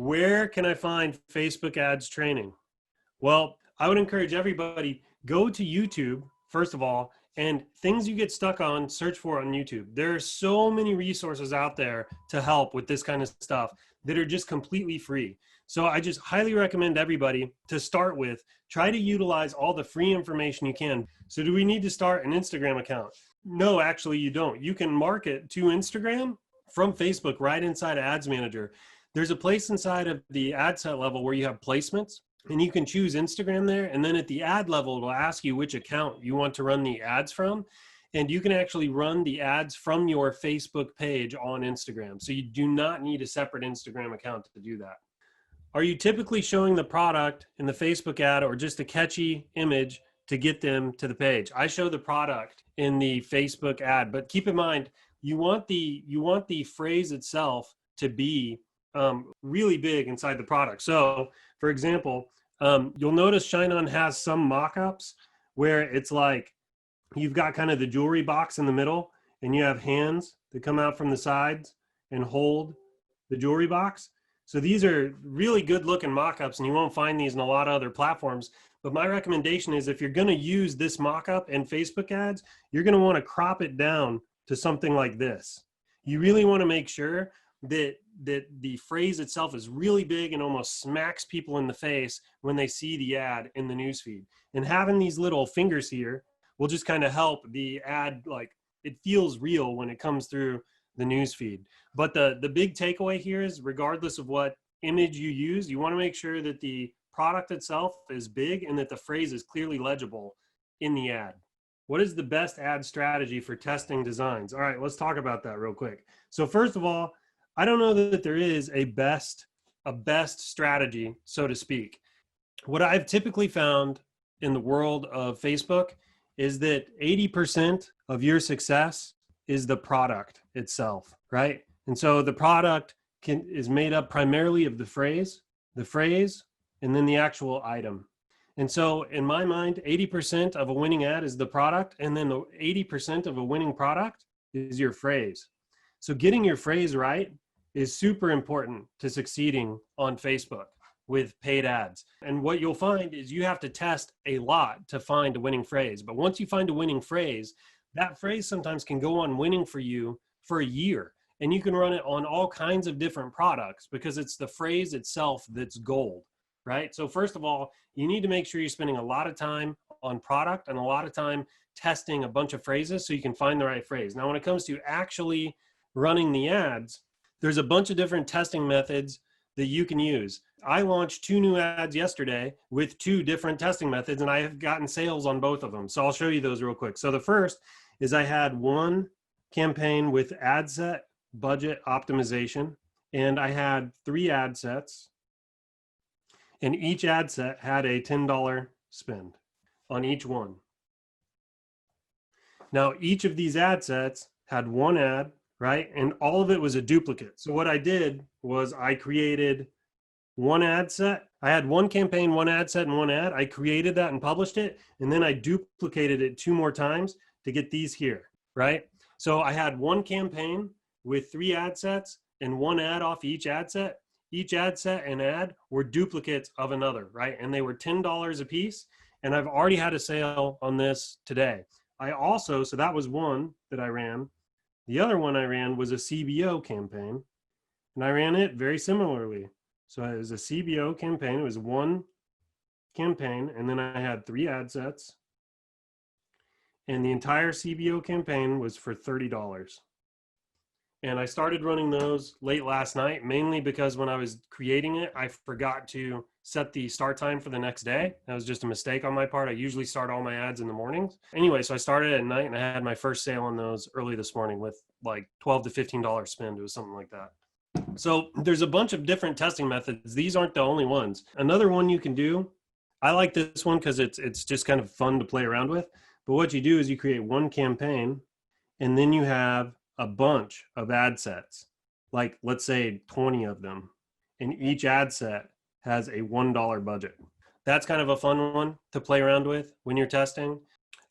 Where can I find Facebook ads training? Well, I would encourage everybody, go to YouTube, first of all, and things you get stuck on, search for on YouTube. There are so many resources out there to help with this kind of stuff that are just completely free. So I just highly recommend everybody to start with, try to utilize all the free information you can. So do we need to start an Instagram account? No, actually you don't. You can market to Instagram from Facebook right inside of Ads Manager. There's a place inside of the ad set level where you have placements, and you can choose Instagram there. And then at the ad level, it'll ask you which account you want to run the ads from. And you can actually run the ads from your Facebook page on Instagram. So you do not need a separate Instagram account to do that. Are you typically showing the product in the Facebook ad or just a catchy image to get them to the page? I show the product in the Facebook ad, but keep in mind, you want the phrase itself to be really big inside the product. So for example, you'll notice ShineOn has some mock-ups where it's like you've got kind of the jewelry box in the middle and you have hands that come out from the sides and hold the jewelry box. So these are really good looking mock-ups, and you won't find these in a lot of other platforms. But my recommendation is, if you're going to use this mock-up in Facebook ads, you're going to want to crop it down to something like this. You really want to make sure that the phrase itself is really big and almost smacks people in the face when they see the ad in the newsfeed. And having these little fingers here will just kind of help the ad, like, it feels real when it comes through the newsfeed. But the big takeaway here is, regardless of what image you use, you want to make sure that the product itself is big and that the phrase is clearly legible in the ad. What is the best ad strategy for testing designs? All right, let's talk about that real quick. So first of all, I don't know that there is a best strategy, so to speak. What I've typically found in the world of Facebook is that 80% of your success is the product itself, right? And so the product is made up primarily of the phrase, and then the actual item. And so in my mind, 80% of a winning ad is the product, and then the 80% of a winning product is your phrase. So getting your phrase right is super important to succeeding on Facebook with paid ads. And what you'll find is you have to test a lot to find a winning phrase. But once you find a winning phrase, that phrase sometimes can go on winning for you for a year. And you can run it on all kinds of different products because it's the phrase itself that's gold, right? So first of all, you need to make sure you're spending a lot of time on product and a lot of time testing a bunch of phrases so you can find the right phrase. Now, when it comes to actually running the ads, there's a bunch of different testing methods that you can use. I launched 2 new ads yesterday with 2 different testing methods, and I have gotten sales on both of them. So I'll show you those real quick. So the first is I had one campaign with ad set budget optimization, and I had 3 ad sets, and each ad set had a $10 spend on each one. Now, each of these ad sets had one ad, right? And all of it was a duplicate. So what I did was I created one ad set. I had one campaign, one ad set, and one ad. I created that and published it. And then I duplicated it 2 more times to get these here, right? So I had one campaign with 3 ad sets and one ad off each ad set. Each ad set and ad were duplicates of another, right? And they were $10 a piece. And I've already had a sale on this today. So that was one that I ran. The other one I ran was a CBO campaign, and I ran it very similarly. So it was a CBO campaign. It was one campaign, and then I had 3 ad sets, and the entire CBO campaign was for $30. And I started running those late last night, mainly because when I was creating it, I forgot to set the start time for the next day. That was just a mistake on my part. I usually start all my ads in the mornings. Anyway, so I started at night, and I had my first sale on those early this morning with like $12 to $15 spend. It was something like that. So there's a bunch of different testing methods. These aren't the only ones. Another one you can do, I like this one because it's just kind of fun to play around with. But what you do is you create one campaign, and then you have a bunch of ad sets, like let's say 20 of them, and each ad set has a $1 budget. That's kind of a fun one to play around with when you're testing.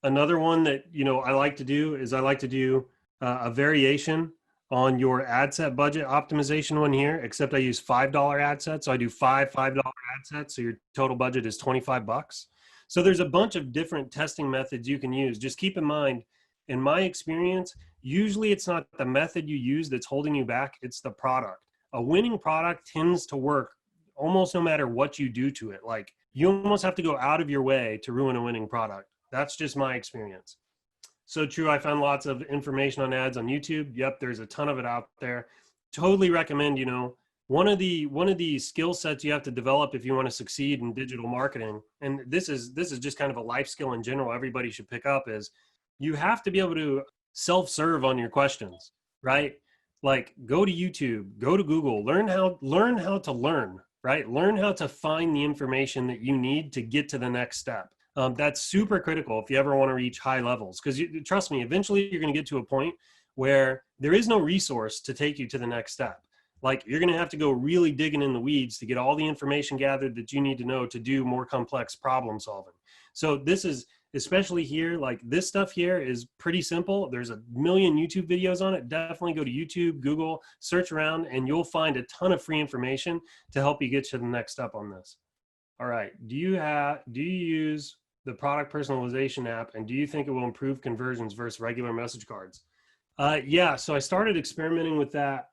Another one that I like to do is I like to do a variation on your ad set budget optimization one here, except I use $5 ad sets. So I do five $5 ad sets. So your total budget is 25 bucks. So there's a bunch of different testing methods you can use. Just keep in mind, in my experience, usually it's not the method you use that's holding you back, it's the product. A winning product tends to work almost no matter what you do to it. Like, you almost have to go out of your way to ruin a winning product. That's just my experience. So true. I found lots of information on ads on YouTube. Yep, there's a ton of it out there. Totally recommend, one of the skill sets you have to develop if you want to succeed in digital marketing, and this is just kind of a life skill in general everybody should pick up, is you have to be able to self-serve on your questions, right? Like, go to YouTube, go to Google, learn how to learn, right? Learn how to find the information that you need to get to the next step. That's super critical if you ever want to reach high levels, because trust me, eventually you're going to get to a point where there is no resource to take you to the next step. Like, you're going to have to go really digging in the weeds to get all the information gathered that you need to know to do more complex problem solving. So this is, especially here, like this stuff here is pretty simple. There's a million YouTube videos on it. Definitely go to YouTube, Google, search around, and you'll find a ton of free information to help you get to the next step on this. All right. Do you use the product personalization app, and do you think it will improve conversions versus regular message cards? Yeah. So I started experimenting with that.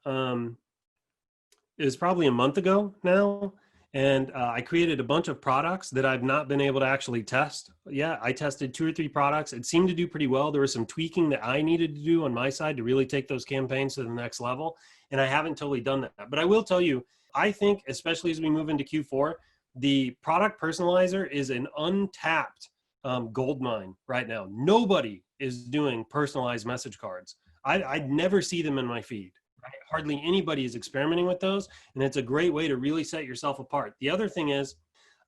It was probably a month ago now. And I created a bunch of products that I've not been able to actually test. Yeah, I tested 2 or 3 products. It seemed to do pretty well. There was some tweaking that I needed to do on my side to really take those campaigns to the next level. And I haven't totally done that. But I will tell you, I think, especially as we move into Q4, the product personalizer is an untapped gold mine right now. Nobody is doing personalized message cards. I'd never see them in my feed. Hardly anybody is experimenting with those, and it's a great way to really set yourself apart. The other thing is,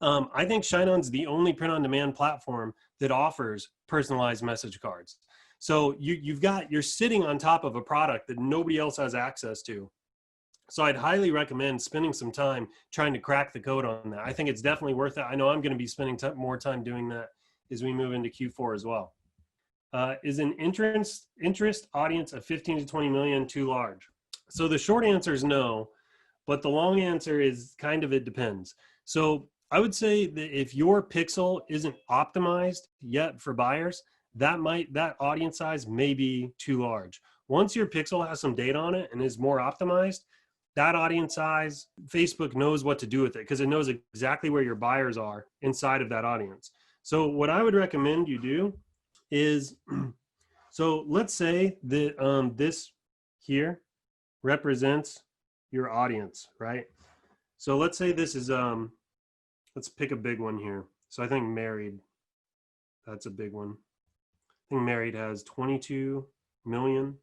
I think ShineOn's the only print-on-demand platform that offers personalized message cards. So you're sitting on top of a product that nobody else has access to. So I'd highly recommend spending some time trying to crack the code on that. I think it's definitely worth it. I know I'm going to be spending more time doing that as we move into Q4 as well. Is an interest audience of 15 to 20 million too large? So the short answer is no, but the long answer is kind of, it depends. So I would say that if your pixel isn't optimized yet for buyers, that audience size may be too large. Once your pixel has some data on it and is more optimized, that audience size, Facebook knows what to do with it because it knows exactly where your buyers are inside of that audience. So what I would recommend you do is, so let's say that this here represents your audience, right? So let's say this is, let's pick a big one here. So I think married, that's a big one. I think married has 22 million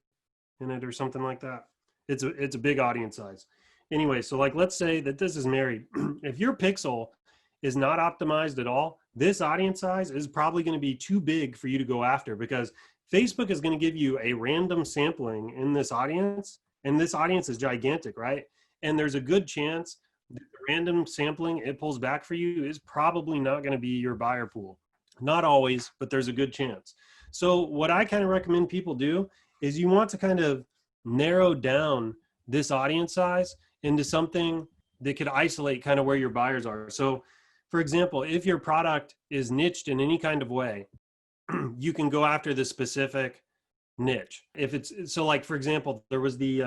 in it or something like that. It's a big audience size. Anyway, so like, let's say that this is married. If your pixel is not optimized at all, this audience size is probably going to be too big for you to go after, because Facebook is going to give you a random sampling in this audience. And this audience is gigantic, right? And there's a good chance that the random sampling it pulls back for you is probably not going to be your buyer pool. Not always, but there's a good chance. So what I kind of recommend people do is you want to kind of narrow down this audience size into something that could isolate kind of where your buyers are. So for example, if your product is niched in any kind of way, you can go after the specific niche. If it's, so like, for example, there was the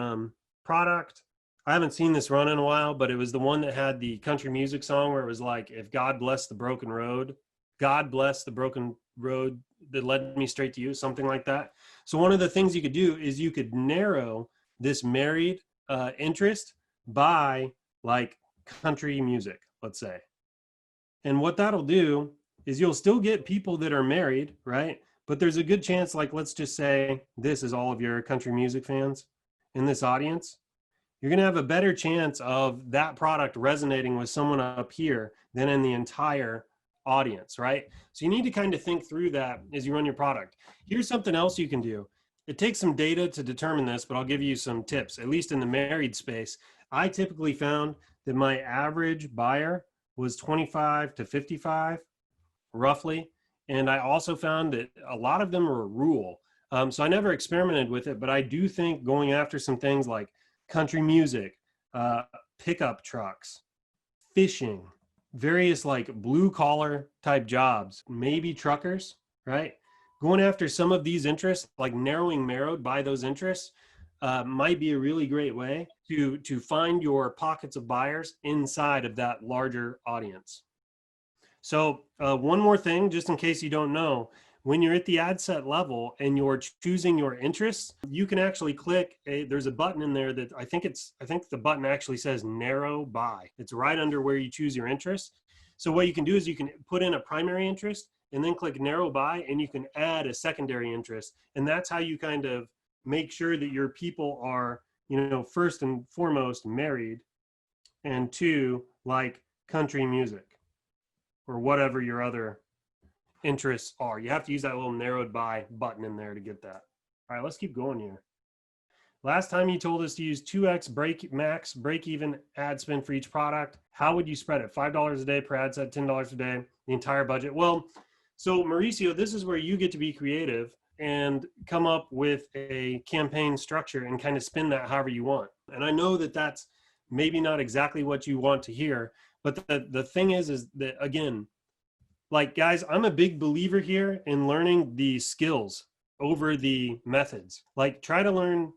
product, I haven't seen this run in a while, but it was the one that had the country music song where it was like, if God bless the broken road, God bless the broken road that led me straight to you, something like that. So one of the things you could do is you could narrow this married interest by like country music, let's say. And what that'll do is you'll still get people that are married, right? But there's a good chance, like, let's just say this is all of your country music fans in this audience. You're going to have a better chance of that product resonating with someone up here than in the entire audience, right? So you need to kind of think through that as you run your product. Here's something else you can do. It takes some data to determine this, but I'll give you some tips. At least in the married space, I typically found that my average buyer was 25 to 55, roughly. And I also found that a lot of them were rural. So I never experimented with it, but I do think going after some things like country music, pickup trucks, fishing, various like blue collar type jobs, maybe truckers, right? Going after some of these interests, like narrowed by those interests, might be a really great way to find your pockets of buyers inside of that larger audience. So one more thing, just in case you don't know, when you're at the ad set level and you're choosing your interests, you can actually click there's a button in there that I think the button actually says narrow by. It's right under where you choose your interests. So what you can do is you can put in a primary interest and then click narrow by, and you can add a secondary interest. And that's how you kind of make sure that your people are, first and foremost married, and two, like country music or whatever your other interests are. You have to use that little narrowed by button in there to get that. All right, let's keep going here. Last time you told us to use 2x max break even ad spend for each product. How would you spread it? $5 a day per ad set, $10 a day, the entire budget? Well, so Mauricio, this is where you get to be creative and come up with a campaign structure and kind of spin that however you want. And I know that that's maybe not exactly what you want to hear, but the thing is that, again, like guys, I'm a big believer here in learning the skills over the methods. Like try to learn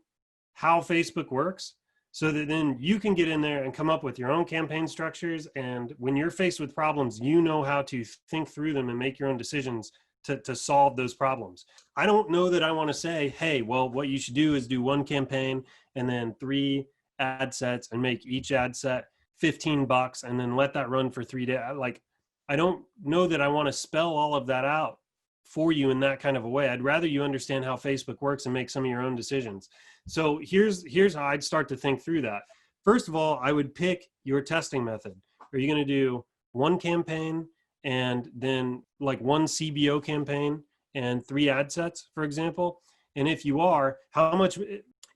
how Facebook works so that then you can get in there and come up with your own campaign structures. And when you're faced with problems, you know how to think through them and make your own decisions to solve those problems. I don't know that I want to say, hey, well, what you should do is do one campaign and then 3 ad sets and make each ad set $15 and then let that run for 3 days. Like, I don't know that I want to spell all of that out for you in that kind of a way. I'd rather you understand how Facebook works and make some of your own decisions. So here's how I'd start to think through that. First of all, I would pick your testing method. Are you going to do one campaign and then like one CBO campaign and 3 ad sets, for example? And if you are, how much,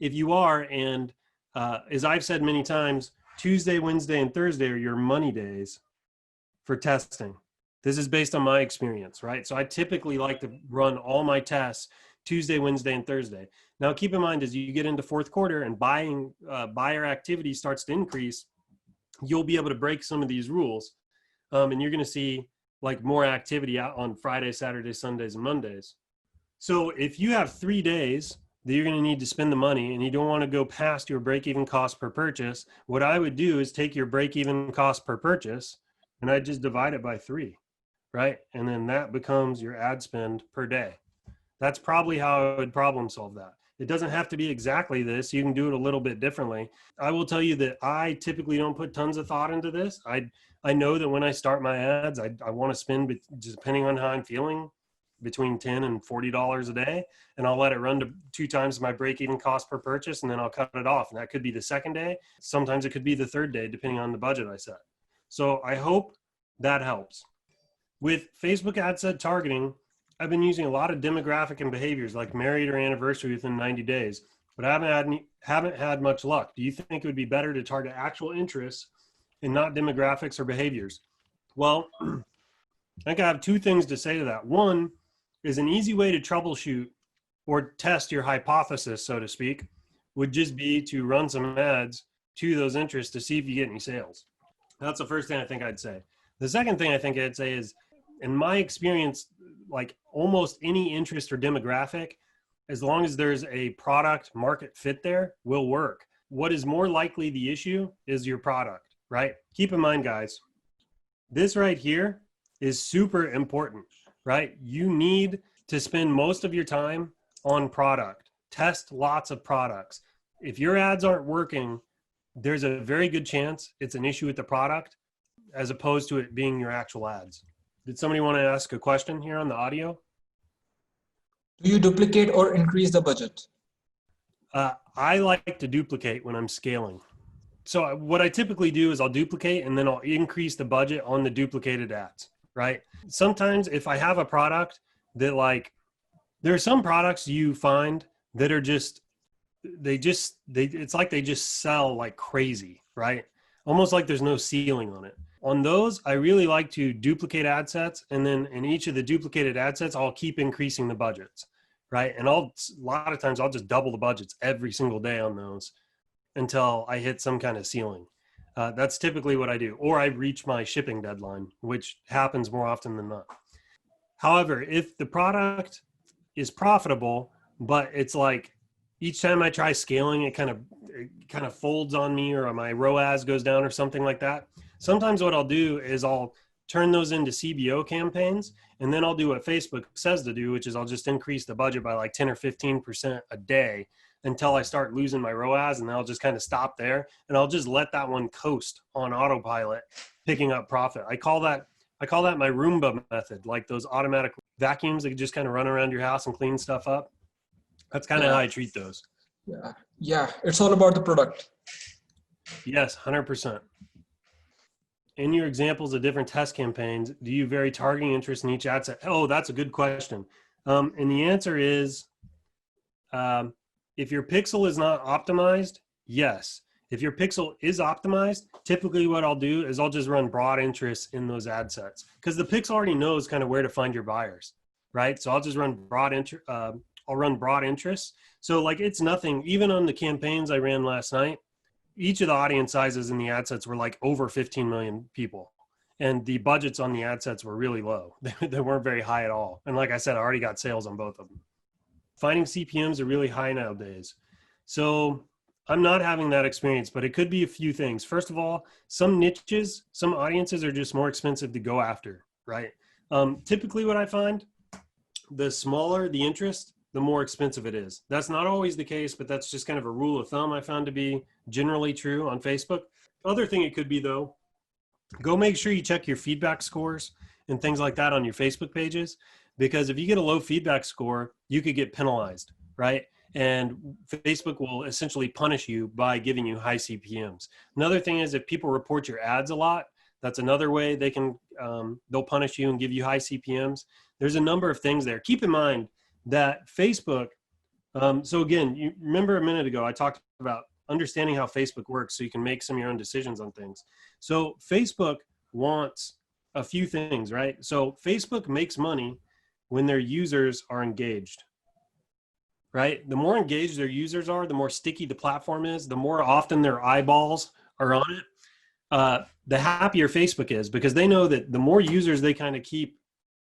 if you are, and as I've said many times, Tuesday, Wednesday, and Thursday are your money days for testing. This is based on my experience, right? So I typically like to run all my tests Tuesday, Wednesday, and Thursday. Now, keep in mind, as you get into fourth quarter and buyer activity starts to increase, you'll be able to break some of these rules. And you're going to see like more activity out on Fridays, Saturdays, Sundays, and Mondays. So if you have 3 days that you're going to need to spend the money and you don't want to go past your break-even cost per purchase, what I would do is take your break-even cost per purchase and I just divide it by 3, right? And then that becomes your ad spend per day. That's probably how I would problem solve that. It doesn't have to be exactly this. You can do it a little bit differently. I will tell you that I typically don't put tons of thought into this. I know that when I start my ads, I want to spend, just depending on how I'm feeling, between $10 and $40 a day. And I'll let it run to 2 times my break-even cost per purchase, and then I'll cut it off. And that could be the second day. Sometimes it could be the third day, depending on the budget I set. So I hope that helps. With Facebook ad set targeting, I've been using a lot of demographic and behaviors like married or anniversary within 90 days, but I haven't had much luck. Do you think it would be better to target actual interests and not demographics or behaviors? Well, I think I have 2 things to say to that. One is an easy way to troubleshoot or test your hypothesis, so to speak, would just be to run some ads to those interests to see if you get any sales. That's the first thing I think I'd say. The second thing I think I'd say is, in my experience, like almost any interest or demographic, as long as there's a product market fit there, will work. What is more likely the issue is your product, right? Keep in mind, guys, this right here is super important, right? You need to spend most of your time on product. Test lots of products. If your ads aren't working, there's a very good chance it's an issue with the product as opposed to it being your actual ads. Did somebody want to ask a question here on the audio? Do you duplicate or increase the budget? I like to duplicate when I'm scaling. So what I typically do is I'll duplicate and then I'll increase the budget on the duplicated ads, right? Sometimes if I have a product that like, there are some products you find that are just, it's like they just sell like crazy, right? Almost like there's no ceiling on it. On those, I really like to duplicate ad sets. And then in each of the duplicated ad sets, I'll keep increasing the budgets, right? And a lot of times I'll just double the budgets every single day on those until I hit some kind of ceiling. That's typically what I do, or I reach my shipping deadline, which happens more often than not. However, if the product is profitable, but it's like each time I try scaling, it kind of folds on me, or my ROAS goes down or something like that. Sometimes what I'll do is I'll turn those into CBO campaigns, and then I'll do what Facebook says to do, which is I'll just increase the budget by like 10 or 15% a day until I start losing my ROAS, and then I'll just kind of stop there, and I'll just let that one coast on autopilot, picking up profit. I call that my Roomba method, like those automatic vacuums that just kind of run around your house and clean stuff up. That's kind of how I treat those. Yeah. Yeah. It's all about the product. Yes, 100%. In your examples of different test campaigns, do you vary targeting interest in each ad set? Oh, that's a good question. And the answer is, if your pixel is not optimized, yes. If your pixel is optimized, typically what I'll do is I'll just run broad interest in those ad sets, because the pixel already knows kind of where to find your buyers, right? So I'll just run broad interest. I'll run broad interest. So like it's nothing, even on the campaigns I ran last night, each of the audience sizes in the ad sets were like over 15 million people. And the budgets on the ad sets were really low. They weren't very high at all. And like I said, I already got sales on both of them. Finding CPMs are really high nowadays. So I'm not having that experience, but it could be a few things. First of all, some niches, some audiences are just more expensive to go after, right? Typically what I find, the smaller the interest, the more expensive it is. That's not always the case, but that's just kind of a rule of thumb I found to be generally true on Facebook. Other thing it could be though, go make sure you check your feedback scores and things like that on your Facebook pages, because if you get a low feedback score, you could get penalized, right? And Facebook will essentially punish you by giving you high CPMs. Another thing is if people report your ads a lot, that's another way they can, they'll punish you and give you high CPMs. There's a number of things there. Keep in mind that Facebook, so again, you remember a minute ago, I talked about understanding how Facebook works so you can make some of your own decisions on things. So Facebook wants a few things, right? So Facebook makes money when their users are engaged, right? The more engaged their users are, the more sticky the platform is, the more often their eyeballs are on it, the happier Facebook is, because they know that the more users they kind of keep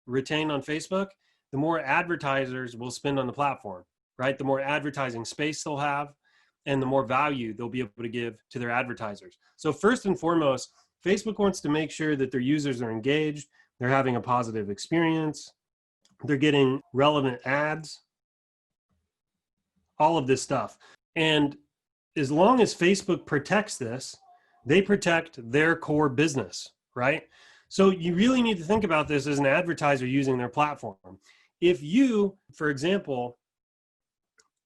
retained on Facebook, the more advertisers will spend on the platform, right? The more advertising space they'll have and the more value they'll be able to give to their advertisers. So first and foremost, Facebook wants to make sure that their users are engaged, they're having a positive experience, they're getting relevant ads, all of this stuff. And as long as Facebook protects this, they protect their core business, right? So you really need to think about this as an advertiser using their platform. If you, for example,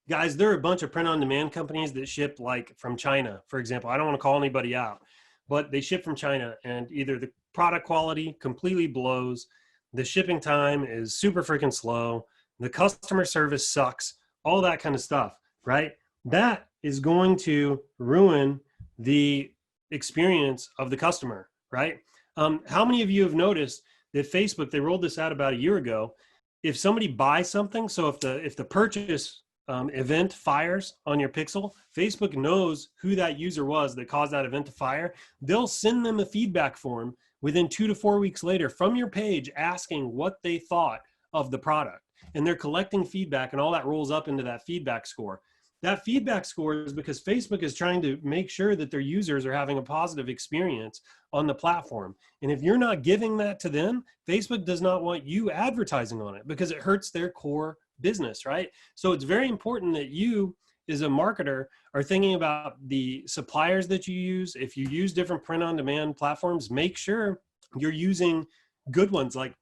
guys, there are a bunch of print-on-demand companies that ship like from China, for example. I don't want to call anybody out, but they ship from China, and either the product quality completely blows, the shipping time is super freaking slow, the customer service sucks, all that kind of stuff, right? That is going to ruin the experience of the customer, right? How many of you have noticed that Facebook, they rolled this out about a year ago, if somebody buys something, so if the purchase event fires on your pixel, Facebook knows who that user was that caused that event to fire. They'll send them a feedback form within 2 to 4 weeks later from your page asking what they thought of the product. And they're collecting feedback, and all that rolls up into that feedback score. That feedback score is because Facebook is trying to make sure that their users are having a positive experience on the platform. And if you're not giving that to them, Facebook does not want you advertising on it because it hurts their core business, right? So it's very important that you, as a marketer, are thinking about the suppliers that you use. If you use different print-on-demand platforms, make sure you're using good ones. Like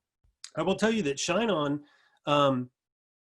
I will tell you that ShineOn,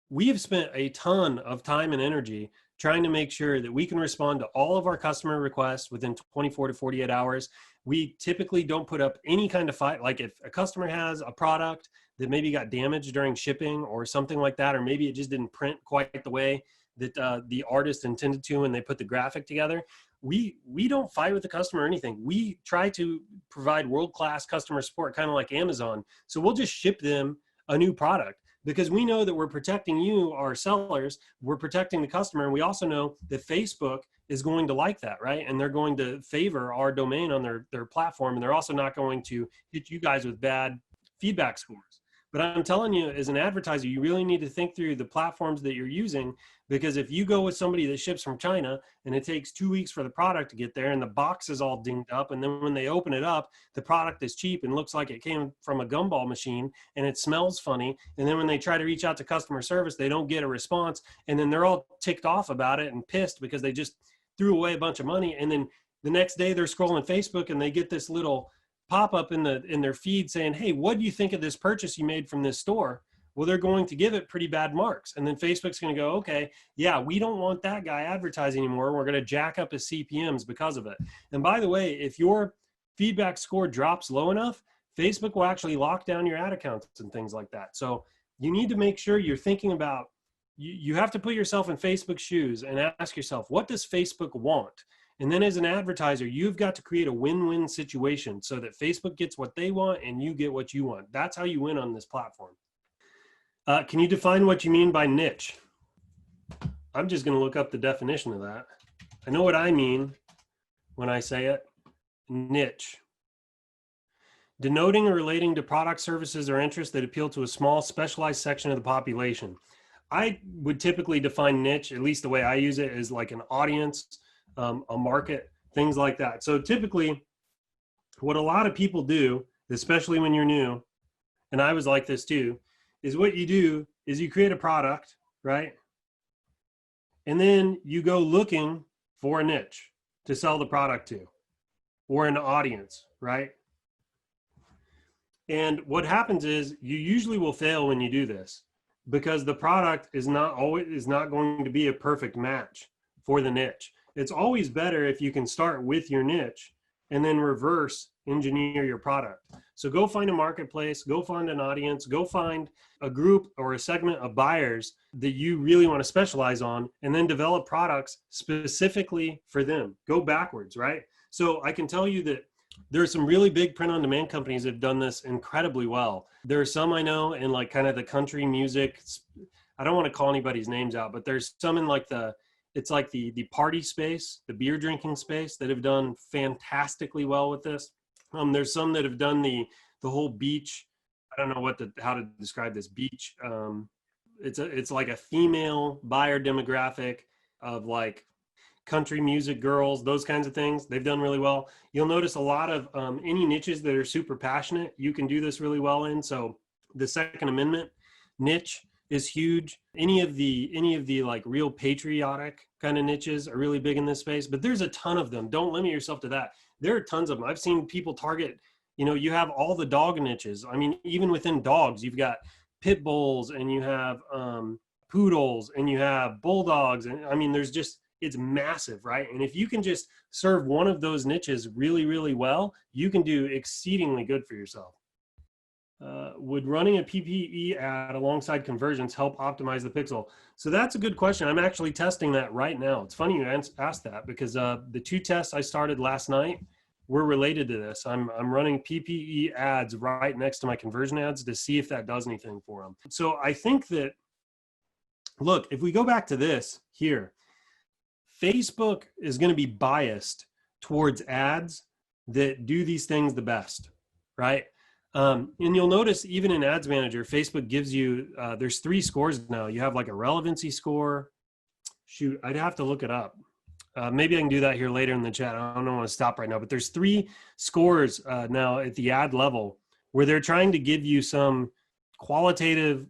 we have spent a ton of time and energy trying to make sure that we can respond to all of our customer requests within 24 to 48 hours. We typically don't put up any kind of fight. Like if a customer has a product that maybe got damaged during shipping or something like that, or maybe it just didn't print quite the way that the artist intended to when they put the graphic together, we don't fight with the customer or anything. We try to provide world-class customer support, kind of like Amazon. So we'll just ship them a new product. because we know that we're protecting you, our sellers, we're protecting the customer. And we also know that Facebook is going to like that, right? And they're going to favor our domain on their platform. And they're also not going to hit you guys with bad feedback scores. But I'm telling you, as an advertiser, you really need to think through the platforms that you're using, because if you go with somebody that ships from China and it takes 2 weeks for the product to get there and the box is all dinged up, and then when they open it up, the product is cheap and looks like it came from a gumball machine and it smells funny, and then when they try to reach out to customer service, they don't get a response, and then they're all ticked off about it and pissed because they just threw away a bunch of money, and then the next day they're scrolling Facebook and they get this little pop up in their feed saying, hey, what do you think of this purchase you made from this store? Well, they're going to give it pretty bad marks. And then Facebook's going to go, okay, yeah, we don't want that guy advertising anymore. We're going to jack up his CPMs because of it. And by the way, if your feedback score drops low enough, Facebook will actually lock down your ad accounts and things like that. So you need to make sure you're thinking about, you have to put yourself in Facebook's shoes and ask yourself, what does Facebook want? And then as an advertiser, you've got to create a win-win situation so that Facebook gets what they want and you get what you want. That's how you win on this platform. Can you define what you mean by niche? I'm just going to look up the definition of that. I know what I mean when I say it. Niche. Denoting or relating to products, services, or interests that appeal to a small, specialized section of the population. I would typically define niche, at least the way I use it, as like an audience, a market, things like that. So typically what a lot of people do, especially when you're new, and I was like this too, is what you do is you create a product, right? And then you go looking for a niche to sell the product to, or an audience, right? And what happens is you usually will fail when you do this, because the product is not going to be a perfect match for the niche. It's always better if you can start with your niche and then reverse engineer your product. So go find a marketplace, go find an audience, go find a group or a segment of buyers that you really want to specialize on, and then develop products specifically for them. Go backwards, right? So I can tell you that there are some really big print-on-demand companies that have done this incredibly well. There are some I know in like kind of the country music, I don't want to call anybody's names out, but there's some in like it's like the party space, the beer drinking space, that have done fantastically well with this. There's some that have done the whole beach. I don't know how to describe this beach. It's like a female buyer demographic of like country music girls, those kinds of things. They've done really well. You'll notice a lot of any niches that are super passionate, you can do this really well in. So the Second Amendment niche is huge. Any of the like real patriotic kind of niches are really big in this space, but there's a ton of them. Don't limit yourself to that. There are tons of them. I've seen people target, you have all the dog niches. I mean, even within dogs, you've got pit bulls and you have poodles and you have bulldogs. And I mean, it's massive, right? And if you can just serve one of those niches really, really well, you can do exceedingly good for yourself. Would running a PPE ad alongside conversions help optimize the pixel? So that's a good question. I'm actually testing that right now. It's funny you asked that, because the 2 tests I started last night were related to this. I'm running PPE ads right next to my conversion ads to see if that does anything for them. So I think that, look, if we go back to this here, Facebook is going to be biased towards ads that do these things the best, right? And you'll notice even in Ads Manager, Facebook gives you, there's 3 scores now. You have like a relevancy score. Shoot, I'd have to look it up. Maybe I can do that here later in the chat. I don't want to stop right now, but there's 3 scores now at the ad level where they're trying to give you some qualitative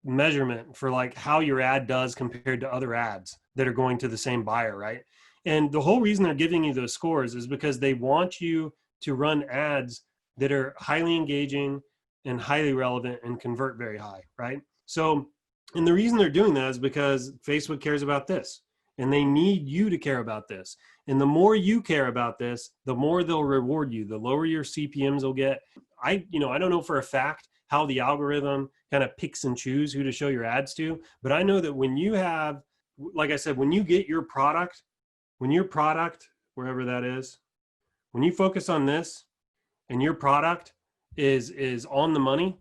measurement for like how your ad does compared to other ads that are going to the same buyer, right? And the whole reason they're giving you those scores is because they want you to run ads that are highly engaging and highly relevant and convert very high, right? So, and the reason they're doing that is because Facebook cares about this, and they need you to care about this. And the more you care about this, the more they'll reward you, the lower your CPMs will get. I don't know for a fact how the algorithm kind of picks and choose who to show your ads to, but I know that when you have, like I said, when you get your product, wherever that is, when you focus on this, and your product is on the money,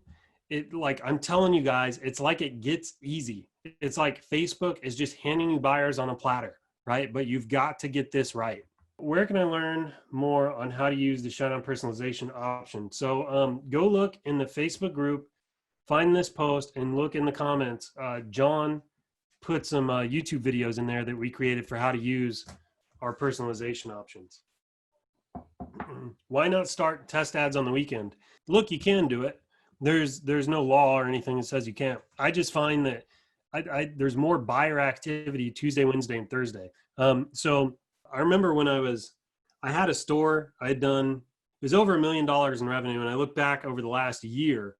like I'm telling you guys, it's like it gets easy. It's like Facebook is just handing you buyers on a platter, right? But you've got to get this right. Where can I learn more on how to use the ShineOn personalization option? So go look in the Facebook group, find this post, and look in the comments. John put some YouTube videos in there that we created for how to use our personalization options. Why not start test ads on the weekend? Look, you can do it. There's no law or anything that says you can't. I just find that there's more buyer activity Tuesday, Wednesday, and Thursday. So I remember when I had a store. I had done, it was over $1 million in revenue, and I looked back over the last year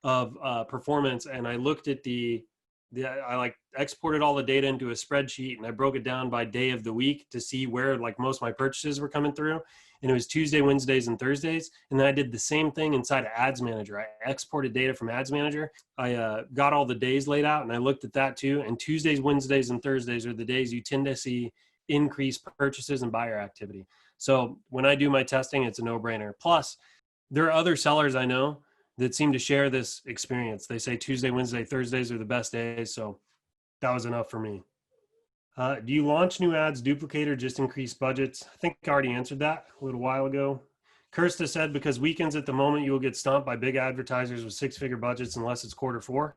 of performance, and I looked at I like exported all the data into a spreadsheet, and I broke it down by day of the week to see where like most of my purchases were coming through. And it was Tuesday, Wednesdays, and Thursdays. And then I did the same thing inside of Ads Manager. I exported data from Ads Manager. I got all the days laid out, and I looked at that too. And Tuesdays, Wednesdays, and Thursdays are the days you tend to see increased purchases and buyer activity. So when I do my testing, it's a no-brainer. Plus, there are other sellers I know that seem to share this experience. They say Tuesday, Wednesday, Thursdays are the best days. So that was enough for me. Do you launch new ads, duplicate, or just increase budgets? I think I already answered that a little while ago. Kirsta said, because weekends at the moment, you will get stomped by big advertisers with six-figure budgets unless it's Q4.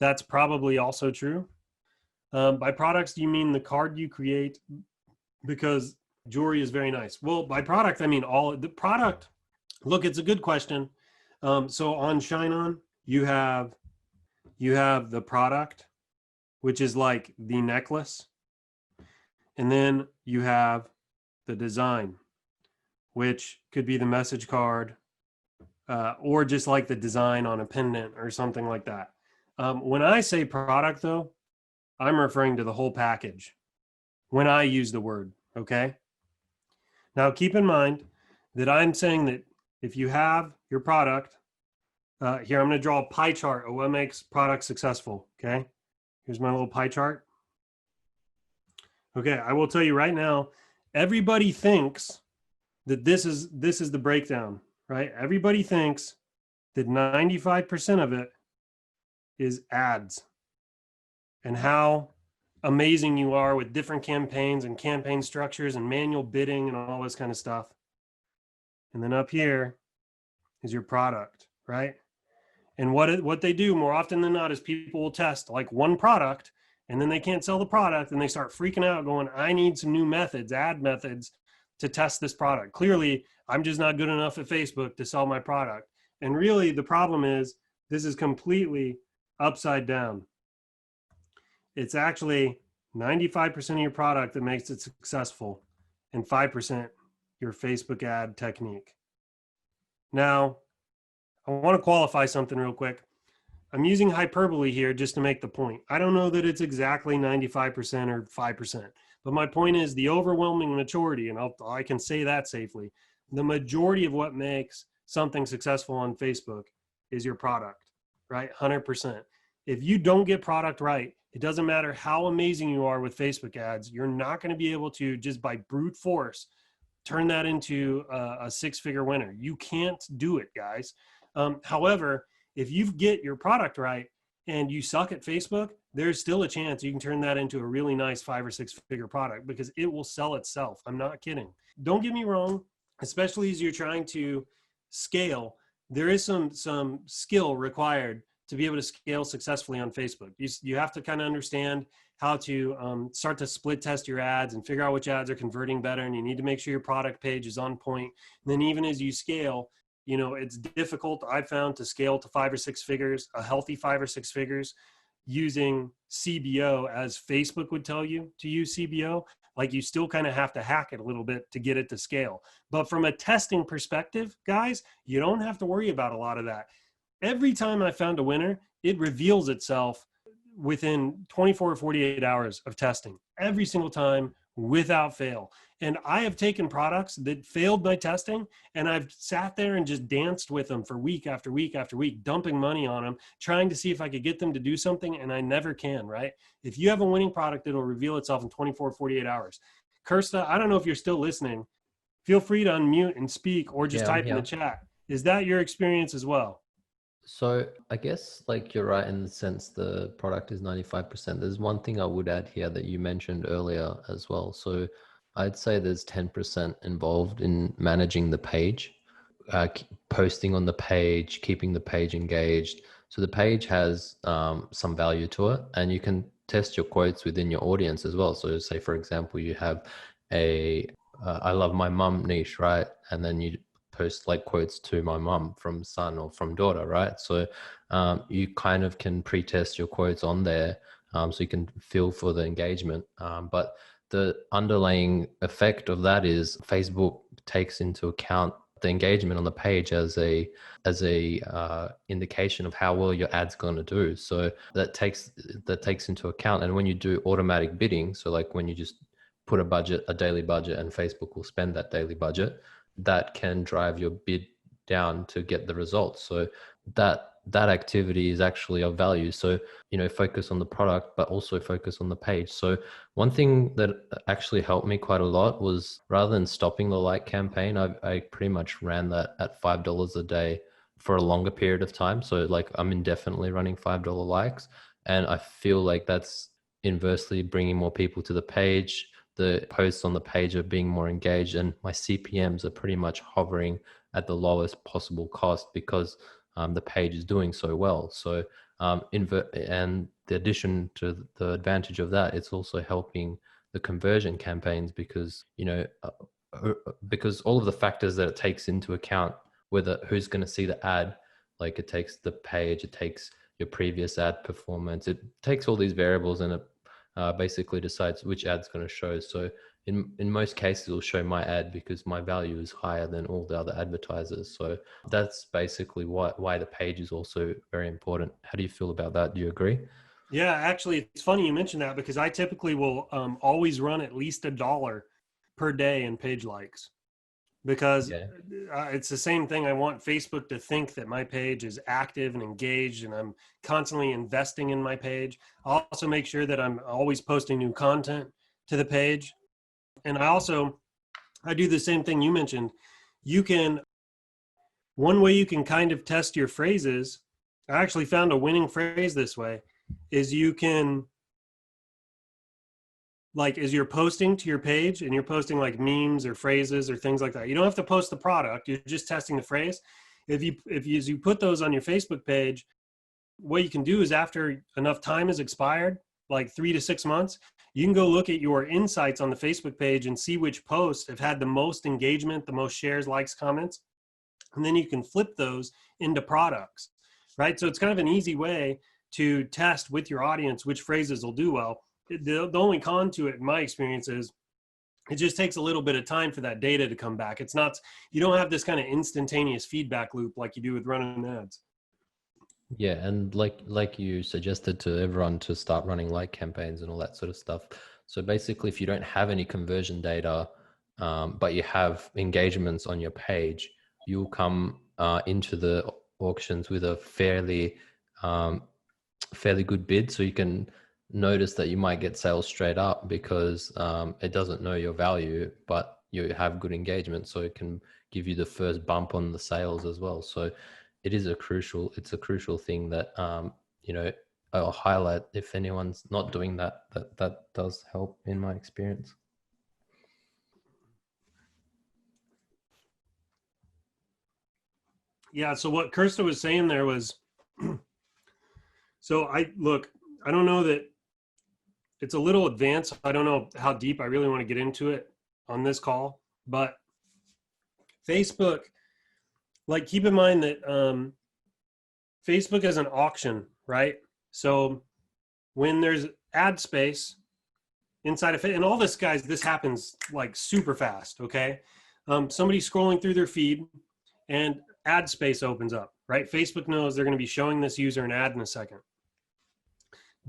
That's probably also true. By products, do you mean the card you create? Because jewelry is very nice. Well, by product, I mean all the product. Look, it's a good question. So on ShineOn, you have the product, which is like the necklace. And then you have the design, which could be the message card, or just like the design on a pendant or something like that. When I say product, though, I'm referring to the whole package when I use the word, okay? Now, keep in mind that I'm saying that if you have your product, here, I'm going to draw a pie chart of what makes products successful, okay? Here's my little pie chart. Okay, I will tell you right now, everybody thinks that this is the breakdown, right? Everybody thinks that 95% of it is ads and how amazing you are with different campaigns and campaign structures and manual bidding and all this kind of stuff. And then up here is your product, right? And what they do more often than not is people will test like one product, and then they can't sell the product, and they start freaking out going, I need some new methods, ad methods to test this product. Clearly, I'm just not good enough at Facebook to sell my product. And really the problem is this is completely upside down. It's actually 95% of your product that makes it successful and 5% your Facebook ad technique. Now, I want to qualify something real quick. I'm using hyperbole here just to make the point. I don't know that it's exactly 95% or 5%, but my point is the overwhelming majority, and I can say that safely, the majority of what makes something successful on Facebook is your product, right? 100%. If you don't get product right, it doesn't matter how amazing you are with Facebook ads, you're not going to be able to just by brute force turn that into a six-figure winner. You can't do it, guys. However, if you get your product right and you suck at Facebook, there's still a chance you can turn that into a really nice 5 or 6 figure product because it will sell itself. I'm not kidding. Don't get me wrong, especially as you're trying to scale, there is some skill required to be able to scale successfully on Facebook. You have to kind of understand how to start to split test your ads and figure out which ads are converting better. And you need to make sure your product page is on point. And then even as you scale, you know, it's difficult, I've found, to scale to 5 or 6 figures, a healthy 5 or 6 figures using CBO as Facebook would tell you to use CBO. Like you still kind of have to hack it a little bit to get it to scale. But from a testing perspective, guys, you don't have to worry about a lot of that. Every time I found a winner, it reveals itself within 24 or 48 hours of testing. Every single time, without fail. And I have taken products that failed my testing, and I've sat there and just danced with them for week after week after week, dumping money on them, trying to see if I could get them to do something, and I never can, right? If you have a winning product, it'll reveal itself in 24 or 48 hours. Kirsta, I don't know if you're still listening. Feel free to unmute and speak or just type in the chat. Is that your experience as well? So I guess like you're right in the sense the product is 95%. There's one thing I would add here that you mentioned earlier as well. So I'd say there's 10% involved in managing the page, posting on the page, keeping the page engaged. So the page has some value to it, and you can test your quotes within your audience as well. So say, for example, you have a I love my mum niche, right? And then you post like quotes to my mum from son or from daughter, right? So you kind of can pre-test your quotes on there, so you can feel for the engagement. But the underlying effect of that is Facebook takes into account the engagement on the page as a indication of how well your ad's going to do. So that takes into account. And when you do automatic bidding, so like when you just put a daily budget, and Facebook will spend that daily budget, that can drive your bid down to get the results. So that activity is actually of value. So, focus on the product, but also focus on the page. So one thing that actually helped me quite a lot was, rather than stopping the like campaign, I pretty much ran that at $5 a day for a longer period of time. So like I'm indefinitely running $5 likes, and I feel like that's inversely bringing more people to the page. The posts on the page are being more engaged, and my CPMs are pretty much hovering at the lowest possible cost because the page is doing so well. So and the addition to the advantage of that, it's also helping the conversion campaigns because because all of the factors that it takes into account, whether who's going to see the ad, like it takes the page, it takes your previous ad performance, it takes all these variables, and it basically decides which ad's going to show. So in most cases, it'll show my ad because my value is higher than all the other advertisers. So that's basically why the page is also very important. How do you feel about that? Do you agree? Yeah, actually, it's funny you mentioned that because I typically will always run at least $1 per day in page likes, because Yeah. it's the same thing. I want Facebook to think that my page is active and engaged, and I'm constantly investing in my page. I'll also make sure that I'm always posting new content to the page. And I do the same thing you mentioned. One way you can kind of test your phrases, I actually found a winning phrase this way, is you can, like, as you're posting to your page and you're posting like memes or phrases or things like that, you don't have to post the product, you're just testing the phrase. If you put those on your Facebook page, what you can do is, after enough time has expired, like 3 to 6 months, you can go look at your insights on the Facebook page and see which posts have had the most engagement, the most shares, likes, comments, and then you can flip those into products, right? So it's kind of an easy way to test with your audience which phrases will do well. The only con to it, in my experience, is it just takes a little bit of time for that data to come back. It's not, you don't have this kind of instantaneous feedback loop like you do with running ads. Yeah, and like you suggested to everyone to start running like campaigns and all that sort of stuff. So basically, if you don't have any conversion data, but you have engagements on your page, you'll come into the auctions with a fairly good bid. So you can notice that you might get sales straight up because it doesn't know your value, but you have good engagement, so it can give you the first bump on the sales as well. So it's a crucial thing that I'll highlight. If anyone's not doing that, that does help in my experience. Yeah, so what Kirsta was saying there was, so I don't know that it's a little advanced. I don't know how deep I really want to get into it on this call, but Facebook, like, keep in mind that Facebook is an auction, right? So when there's ad space inside of it, and all this, guys, this happens like super fast, okay? Somebody's scrolling through their feed and ad space opens up, right? Facebook knows they're going to be showing this user an ad in a second.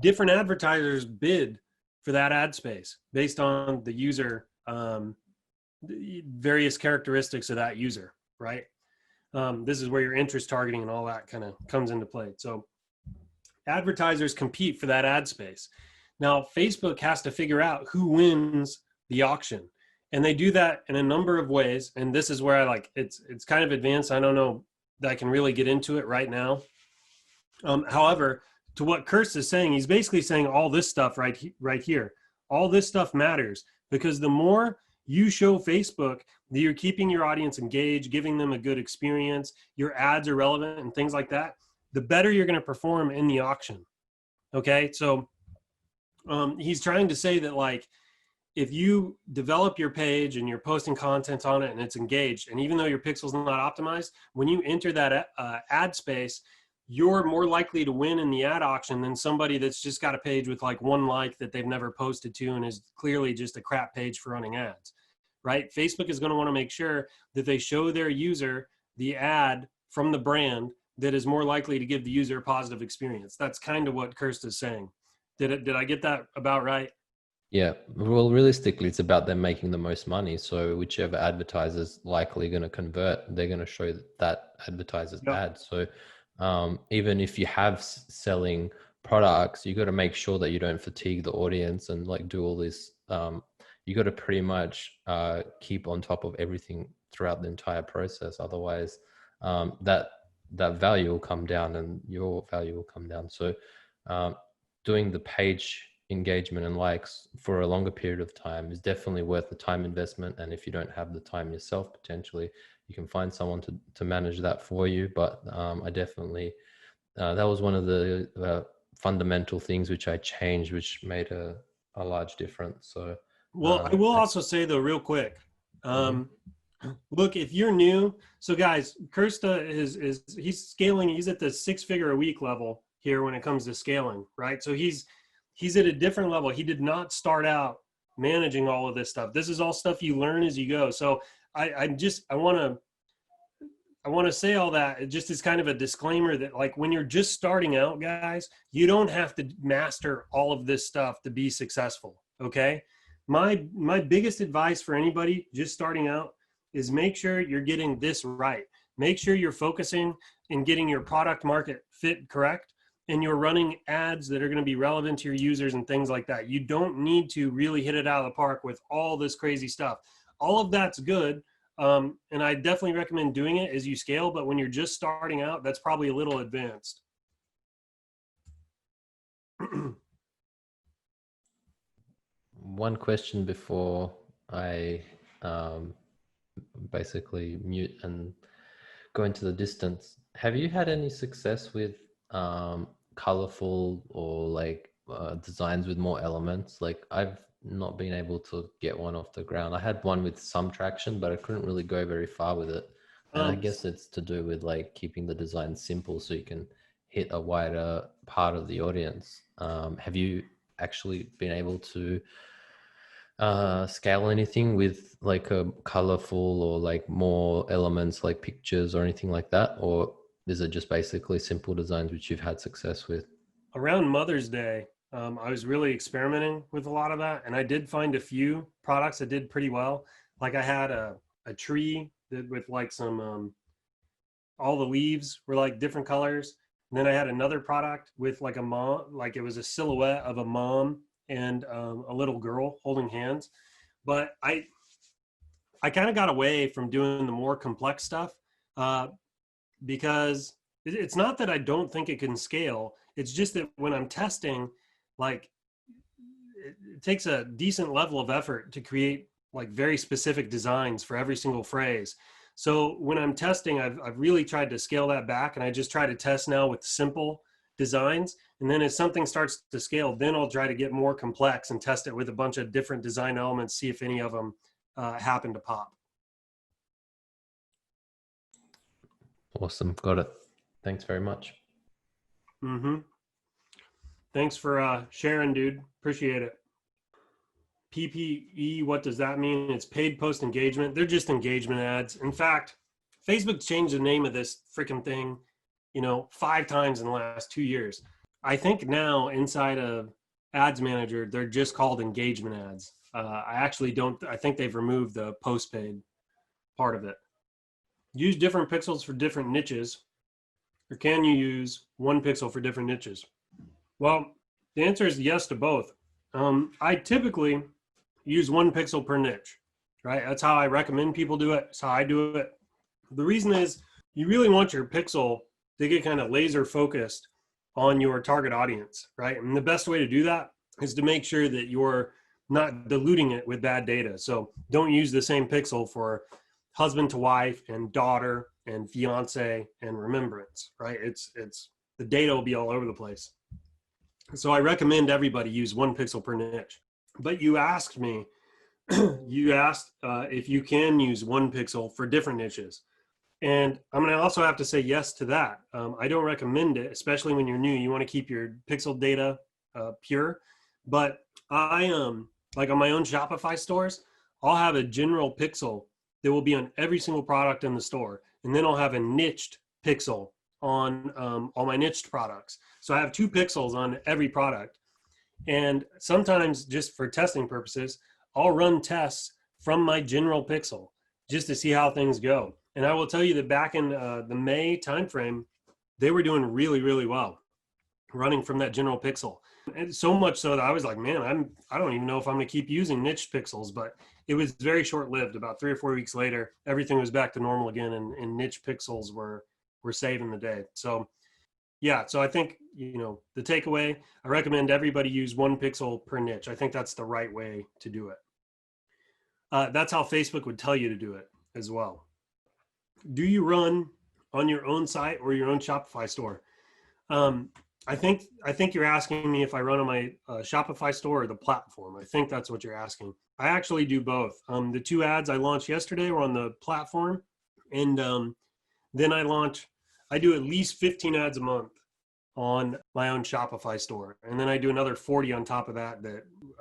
Different advertisers bid for that ad space based on the user, various characteristics of that user, right? This is where your interest targeting and all that kind of comes into play. So advertisers compete for that ad space. Now, Facebook has to figure out who wins the auction. And they do that in a number of ways. And this is where it's kind of advanced. I don't know that I can really get into it right now. However, to what Kurtz is saying, he's basically saying all this stuff right here. All this stuff matters because the more you show Facebook that you're keeping your audience engaged, giving them a good experience, your ads are relevant and things like that, the better you're going to perform in the auction. Okay, so he's trying to say that like if you develop your page and you're posting content on it and it's engaged, and even though your pixel's not optimized, when you enter that ad space, you're more likely to win in the ad auction than somebody that's just got a page with like one like that they've never posted to and is clearly just a crap page for running ads, right? Facebook is going to want to make sure that they show their user the ad from the brand that is more likely to give the user a positive experience. That's kind of what Kirst is saying. Did I get that about right? Yeah, well, realistically, it's about them making the most money. So whichever advertiser's likely going to convert, they're going to show that advertiser's ad. So even if you have selling products, you got to make sure that you don't fatigue the audience and like do all this. You got to pretty much keep on top of everything throughout the entire process. Otherwise, that value will come down and your value will come down. So doing the page engagement and likes for a longer period of time is definitely worth the time investment. And if you don't have the time yourself, potentially you can find someone to manage that for you. But I definitely, that was one of the fundamental things which I changed, which made a large difference. So, well, I will also say though, real quick, look, if you're new, so guys, Kirsta he's scaling, he's at the 6-figure a week level here when it comes to scaling, right? So he's at a different level. He did not start out managing all of this stuff. This is all stuff you learn as you go. So I want to say all that. It just is kind of a disclaimer that like when you're just starting out, guys, you don't have to master all of this stuff to be successful. Okay. My biggest advice for anybody just starting out is make sure you're getting this right. Make sure you're focusing and getting your product market fit correct. And you're running ads that are going to be relevant to your users and things like that. You don't need to really hit it out of the park with all this crazy stuff. All of that's good. And I definitely recommend doing it as you scale, but when you're just starting out, that's probably a little advanced. One question before I basically mute and go into the distance. Have you had any success with colorful or like designs with more elements? Like I've not been able to get one off the ground. I had one with some traction, but I couldn't really go very far with it. And I guess it's to do with like keeping the design simple so you can hit a wider part of the audience. Have you actually been able to scale anything with like a colorful or like more elements like pictures or anything like that? Or is it just basically simple designs which you've had success with? Around Mother's Day, I was really experimenting with a lot of that. And I did find a few products that did pretty well. Like I had a tree that with like some, all the leaves were like different colors. And then I had another product with like a mom, like it was a silhouette of a mom and a little girl holding hands. But I kind of got away from doing the more complex stuff because it's not that I don't think it can scale. It's just that when I'm testing, like it takes a decent level of effort to create like very specific designs for every single phrase. So when I'm testing, I've really tried to scale that back, and I just try to test now with simple designs. And then as something starts to scale, then I'll try to get more complex and test it with a bunch of different design elements, see if any of them happen to pop. Awesome. Got it. Thanks very much. Thanks for sharing, dude. Appreciate it. PPE, what does that mean? It's paid post engagement. They're just engagement ads. In fact, Facebook changed the name of this freaking thing, 5 times in the last 2 years. I think now inside of Ads Manager, they're just called engagement ads. I think they've removed the post paid part of it. Use different pixels for different niches, or can you use one pixel for different niches? Well, the answer is yes to both. I typically use one pixel per niche, right? That's how I recommend people do it. That's how I do it. The reason is you really want your pixel to get kind of laser focused on your target audience, right? And the best way to do that is to make sure that you're not diluting it with bad data. So don't use the same pixel for husband to wife and daughter and fiance and remembrance, right? It's the data will be all over the place. So I recommend everybody use 1 pixel per niche. But you asked me, you asked if you can use 1 pixel for different niches. And I'm going to also have to say yes to that. I don't recommend it, especially when you're new. You want to keep your pixel data pure. But I like on my own Shopify stores, I'll have a general pixel that will be on every single product in the store. And then I'll have a niched pixel on all my niched products. So I have 2 pixels on every product. And sometimes just for testing purposes, I'll run tests from my general pixel just to see how things go. And I will tell you that back in the May timeframe, they were doing really, really well running from that general pixel. And so much so that I was like, man, I don't even know if I'm going to keep using niche pixels, but it was very short-lived. About 3 or 4 weeks later, everything was back to normal again, and niche pixels were saving the day. So yeah, so I think, the takeaway, I recommend everybody use 1 pixel per niche. I think that's the right way to do it. That's how Facebook would tell you to do it as well. Do you run on your own site or your own Shopify store? I think you're asking me if I run on my Shopify store or the platform. I think that's what you're asking. I actually do both. The 2 ads I launched yesterday were on the platform, and then I do at least 15 ads a month on my own Shopify store. And then I do another 40 on top of that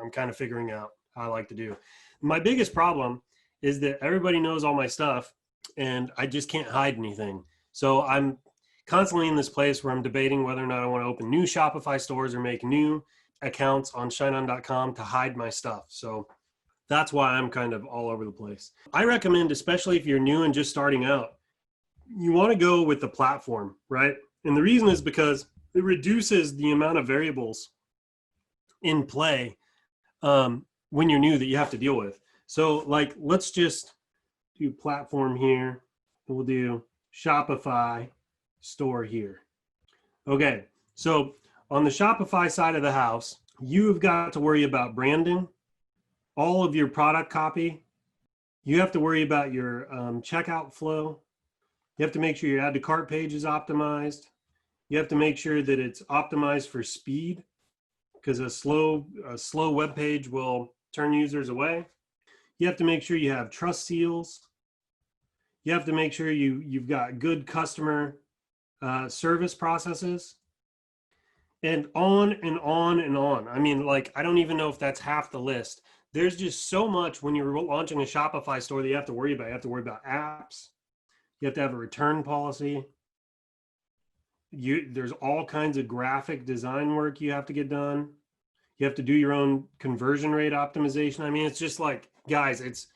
I'm kind of figuring out how I like to do. My biggest problem is that everybody knows all my stuff and I just can't hide anything. So I'm constantly in this place where I'm debating whether or not I want to open new Shopify stores or make new accounts on ShineOn.com to hide my stuff. So that's why I'm kind of all over the place. I recommend, especially if you're new and just starting out, you want to go with the platform, right? And the reason is because it reduces the amount of variables in play when you're new that you have to deal with. So like, let's just do platform here. We'll do Shopify store here. Okay, so on the Shopify side of the house, you've got to worry about branding, all of your product copy. You have to worry about your checkout flow. You have to make sure your add to cart page is optimized. You have to make sure that it's optimized for speed, because a slow web page will turn users away. You have to make sure you have trust seals. You have to make sure you've got good customer service processes, and on and on and on. I mean, like, I don't even know if that's half the list. There's just so much when you're launching a Shopify store that you have to worry about. You have to worry about apps. You have to have a return policy. There's all kinds of graphic design work you have to get done. You have to do your own conversion rate optimization. I mean, it's just like, guys, it's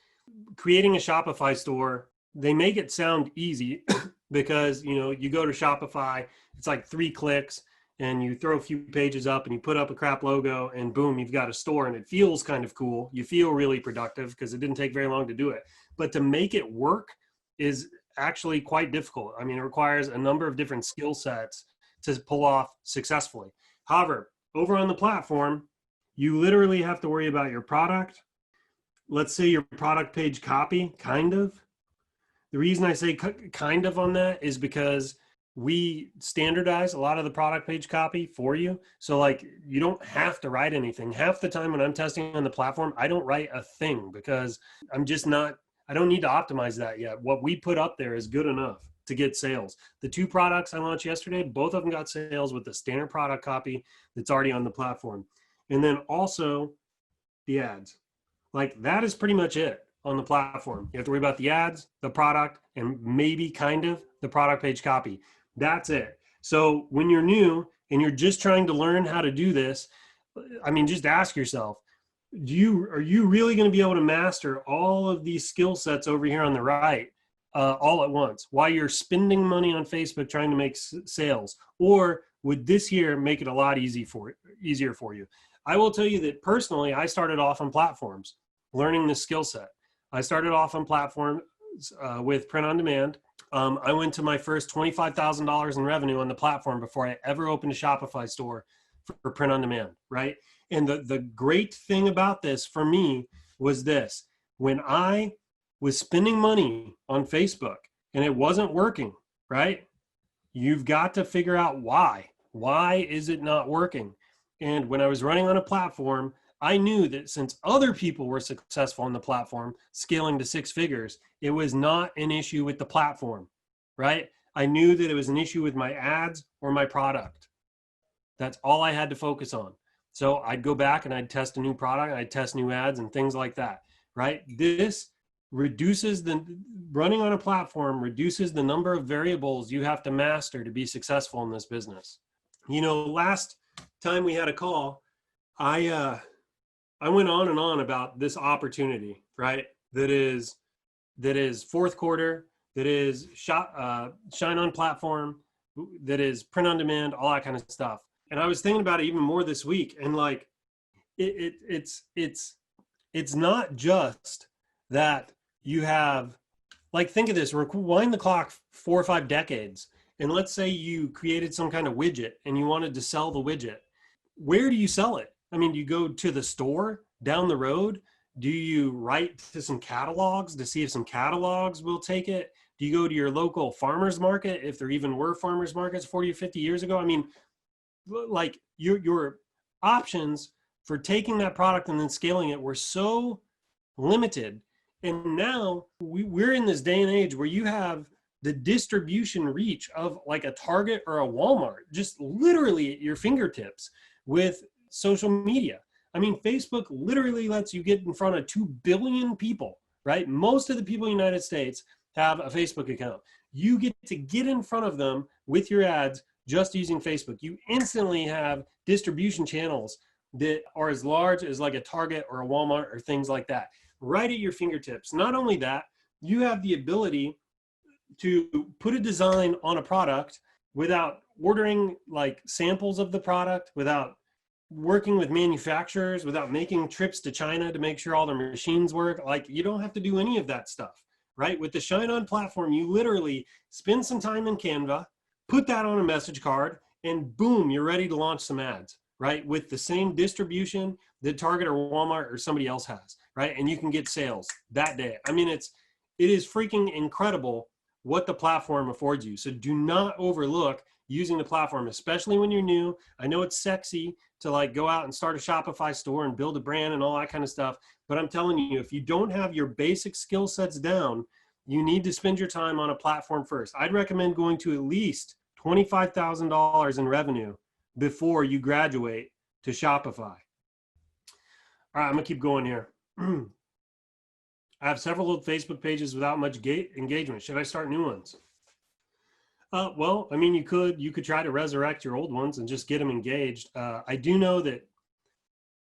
creating a Shopify store. They make it sound easy because, you go to Shopify, it's like 3 clicks and you throw a few pages up and you put up a crap logo and boom, you've got a store, and it feels kind of cool. You feel really productive because it didn't take very long to do it. But to make it work is actually quite difficult. I mean, it requires a number of different skill sets to pull off successfully. However, over on the platform, you literally have to worry about your product. Let's say your product page copy, kind of. The reason I say kind of on that is because we standardize a lot of the product page copy for you. So like, you don't have to write anything. Half the time when I'm testing on the platform, I don't write a thing because I don't need to optimize that yet. What we put up there is good enough to get sales. The 2 products I launched yesterday, both of them got sales with the standard product copy that's already on the platform. And then also the ads. Like, that is pretty much it on the platform. You have to worry about the ads, the product, and maybe kind of the product page copy. That's it. So when you're new and you're just trying to learn how to do this, I mean, just ask yourself, are you really going to be able to master all of these skill sets over here on the right all at once while you're spending money on Facebook trying to make sales? Or would this here make it a lot easier for you? I will tell you that personally, I started off on platforms learning this skill set. I started off on platform with print on demand. I went to my first $25,000 in revenue on the platform before I ever opened a Shopify store for print on demand, right? And the great thing about this for me was this: when I was spending money on Facebook and it wasn't working, right? You've got to figure out why. Why is it not working? And when I was running on a platform, I knew that since other people were successful on the platform, scaling to 6 figures, it was not an issue with the platform, right? I knew that it was an issue with my ads or my product. That's all I had to focus on. So I'd go back and I'd test a new product, I'd test new ads and things like that, right? This reduces running on a platform reduces the number of variables you have to master to be successful in this business. You know, last time we had a call, I went on and on about this opportunity, right? That is fourth quarter, that is ShineOn platform, that is print on demand, all that kind of stuff. And I was thinking about it even more this week, and like it's not just that you have, like, think of this, rewind the clock 4 or 5 decades, and let's say you created some kind of widget and you wanted to sell the widget. Where do you sell it? I mean, do you go to the store down the road? Do you write to some catalogs to see if some catalogs will take it? Do you go to your local farmer's market, if there even were farmer's markets 40 or 50 years ago? I mean, like your options for taking that product and then scaling it were so limited. And now we're in this day and age where you have the distribution reach of like a Target or a Walmart, just literally at your fingertips with social media. I mean, Facebook literally lets you get in front of 2 billion people, right? Most of the people in the United States have a Facebook account. You get to get in front of them with your ads just using Facebook. You instantly have distribution channels that are as large as like a Target or a Walmart or things like that, right at your fingertips. Not only that, you have the ability to put a design on a product without ordering like samples of the product, without working with manufacturers, without making trips to China to make sure all their machines work. Like, you don't have to do any of that stuff, right? With the ShineOn platform, you literally spend some time in Canva, put that on a message card, and boom, you're ready to launch some ads, right? With the same distribution that Target or Walmart or somebody else has, right? And you can get sales that day. I mean, it is freaking incredible what the platform affords you. So do not overlook using the platform, especially when you're new. I know it's sexy to like go out and start a Shopify store and build a brand and all that kind of stuff. But I'm telling you, if you don't have your basic skill sets down, you need to spend your time on a platform first. I'd recommend going to at least $25,000 in revenue before you graduate to Shopify. All right, I'm gonna keep going here. I have several old Facebook pages without much engagement. Should I start new ones? Well, I mean, you could try to resurrect your old ones and just get them engaged. I do know that,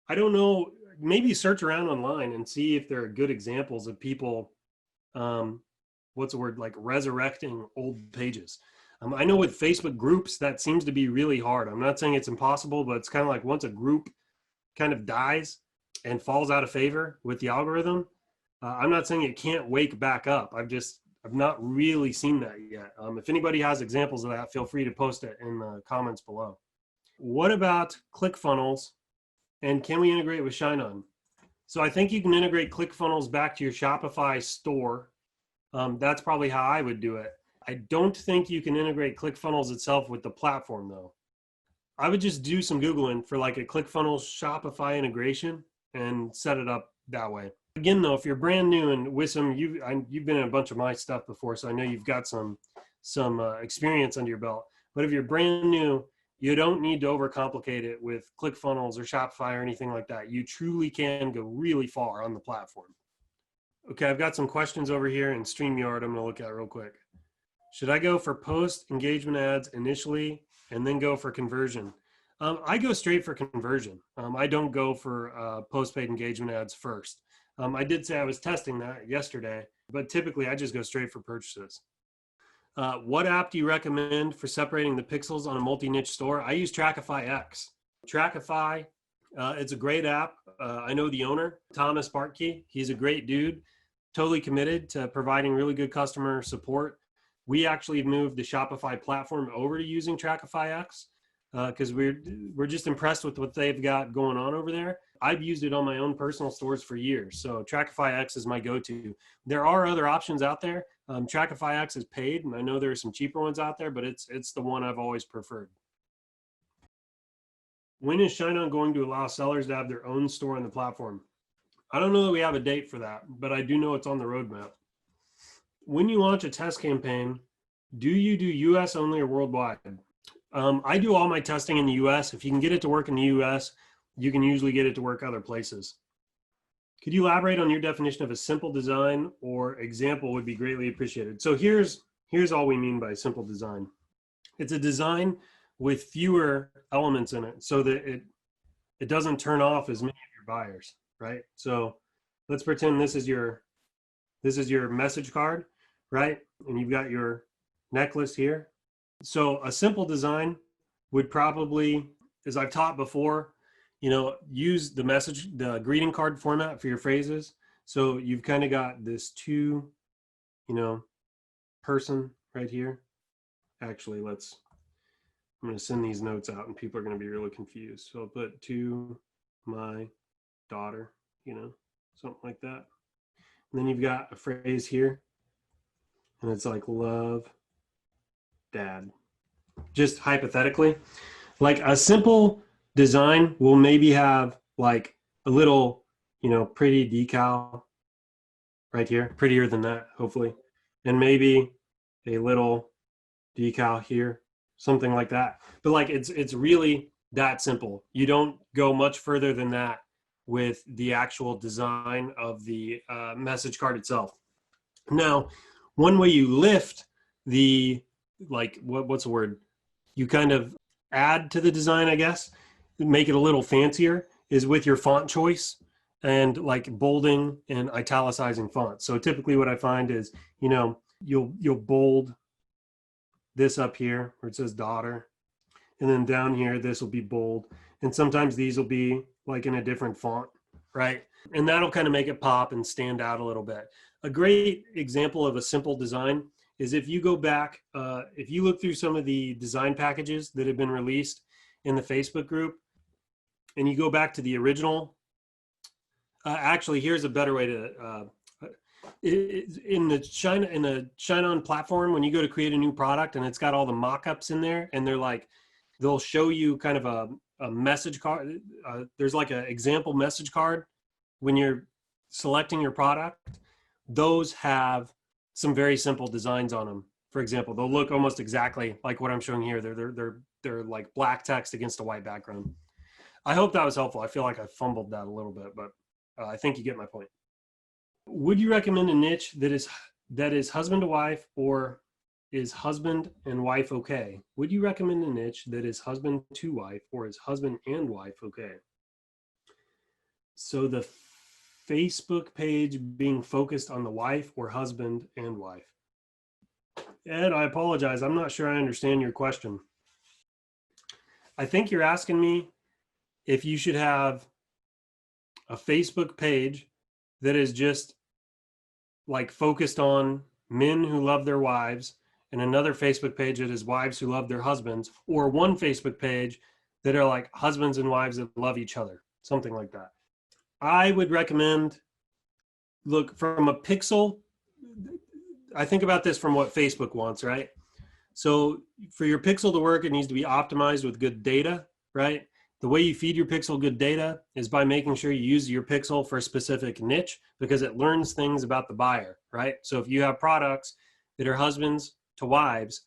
I don't know, maybe search around online and see if there are good examples of people, like resurrecting old pages. I know with Facebook groups, that seems to be really hard. I'm not saying it's impossible, but it's kind of like once a group kind of dies and falls out of favor with the algorithm, I'm not saying it can't wake back up. I've not really seen that yet. If anybody has examples of that, feel free to post it in the comments below. What about ClickFunnels, and can we integrate with ShineOn? So I think you can integrate ClickFunnels back to your Shopify store. That's probably how I would do it. I don't think you can integrate ClickFunnels itself with the platform though. I would just do some Googling for like a ClickFunnels Shopify integration and set it up that way. Again, though, if you're brand new, and Wissam, you've been in a bunch of my stuff before, so I know you've got some experience under your belt. But if you're brand new, you don't need to overcomplicate it with ClickFunnels or Shopify or anything like that. You truly can go really far on the platform. Okay, I've got some questions over here in StreamYard I'm going to look at real quick. Should I go for post engagement ads initially and then go for conversion? I go straight for conversion. I don't go for post-paid engagement ads first. I did say I was testing that yesterday, but typically I just go straight for purchases. What app do you recommend for separating the pixels on a multi-niche store? I use Trackify X. Trackify, it's a great app. I know the owner, Thomas Bartkey. He's a great dude. totally committed to providing really good customer support. We actually moved the Shopify platform over to using Trackify X because we're just impressed with what they've got going on over there. I've used it on my own personal stores for years, so Trackify X is my go-to. There are other options out there. Trackify X is paid, and I know there are some cheaper ones out there, but it's the one I've always preferred. When is ShineOn going to allow sellers to have their own store on the platform? I don't know that we have a date for that, but I do know it's on the roadmap. When you launch a test campaign, do you do US only or worldwide? I do all my testing in the US. If you can get it to work in the US, you can usually get it to work other places. Could you elaborate on your definition of a simple design or example would be greatly appreciated. So here's all we mean by simple design. It's a design with fewer elements in it so that it doesn't turn off as many of your buyers, right? So let's pretend this is your message card, right? And you've got your necklace here. So a simple design would probably, as I've taught before, use the greeting card format for your phrases. So you've kind of got this to, person right here. Actually, I'm going to send these notes out and people are going to be really confused. So I'll put to my daughter, something like that. And then you've got a phrase here and it's like love dad. Just hypothetically, like a simple design will maybe have like a little, pretty decal right here, prettier than that, hopefully. And maybe a little decal here, something like that. But like, it's really that simple. You don't go much further than that with the actual design of the message card itself. Now, one way you lift the, what's the word? You kind of add to the design, I guess, make it a little fancier, is with your font choice and like bolding and italicizing fonts. So typically what I find is, you'll bold this up here where it says daughter, and then down here this will be bold, and sometimes these will be like in a different font, right? And that'll kind of make it pop and stand out a little bit. A great example of a simple design is if you go back, if you look through some of the design packages that have been released in the Facebook group, and you go back to the original, actually, here's a better way to, in the ShineOn platform, when you go to create a new product and it's got all the mock-ups in there, and they'll show you kind of a message card. There's like an example message card when you're selecting your product. Those have some very simple designs on them. For example, they'll look almost exactly like what I'm showing here. They're like black text against a white background. I hope that was helpful. I feel like I fumbled that a little bit, but I think you get my point. Would you recommend a niche that is husband to wife, or is husband and wife okay? Would you recommend a niche that is husband to wife, or is husband and wife okay? So the Facebook page being focused on the wife or husband and wife. Ed, I apologize. I'm not sure I understand your question. I think you're asking me if you should have a Facebook page that is just like focused on men who love their wives, and another Facebook page that is wives who love their husbands, or one Facebook page that are like husbands and wives that love each other, something like that. I would recommend, look, from a pixel, I think about this from what Facebook wants, right? So for your pixel to work, it needs to be optimized with good data, right? The way you feed your pixel good data is by making sure you use your pixel for a specific niche, because it learns things about the buyer, right? So if you have products that are husbands to wives,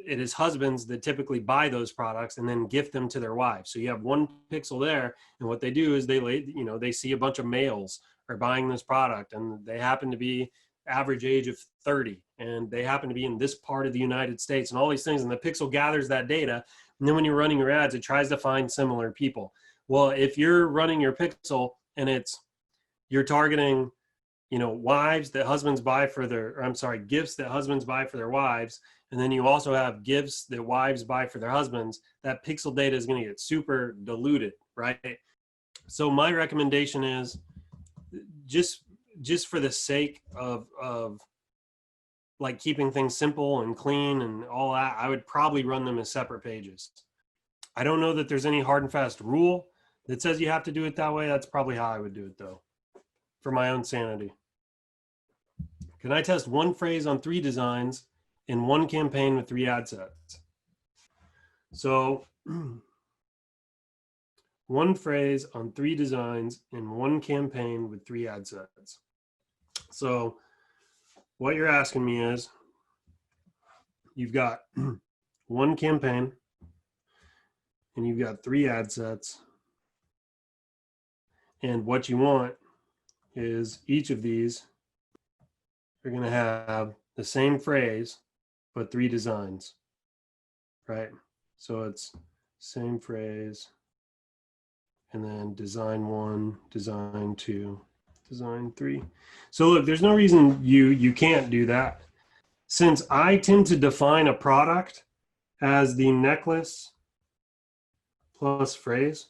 it is husbands that typically buy those products and then gift them to their wives. So you have one pixel there, and what they do is they see a bunch of males are buying this product, and they happen to be average age of 30, and they happen to be in this part of the United States, and all these things, and the pixel gathers that data. And then when you're running your ads, it tries to find similar people. Well, if you're running your pixel and you're targeting, wives that husbands buy for gifts that husbands buy for their wives, and then you also have gifts that wives buy for their husbands, that pixel data is going to get super diluted, right? So my recommendation is just just for the sake of like keeping things simple and clean and all that, I would probably run them as separate pages. I don't know that there's any hard and fast rule that says you have to do it that way. That's probably how I would do it though, for my own sanity. Can I test one phrase on 3 designs in one campaign with 3 ad sets? So one phrase on 3 designs in one campaign with 3 ad sets. So what you're asking me is, you've got one campaign and you've got 3 ad sets. And what you want is each of these are going to have the same phrase, but 3 designs, right? So it's same phrase, and then design 1, design 2, design 3. So look, there's no reason you can't do that. Since I tend to define a product as the necklace plus phrase,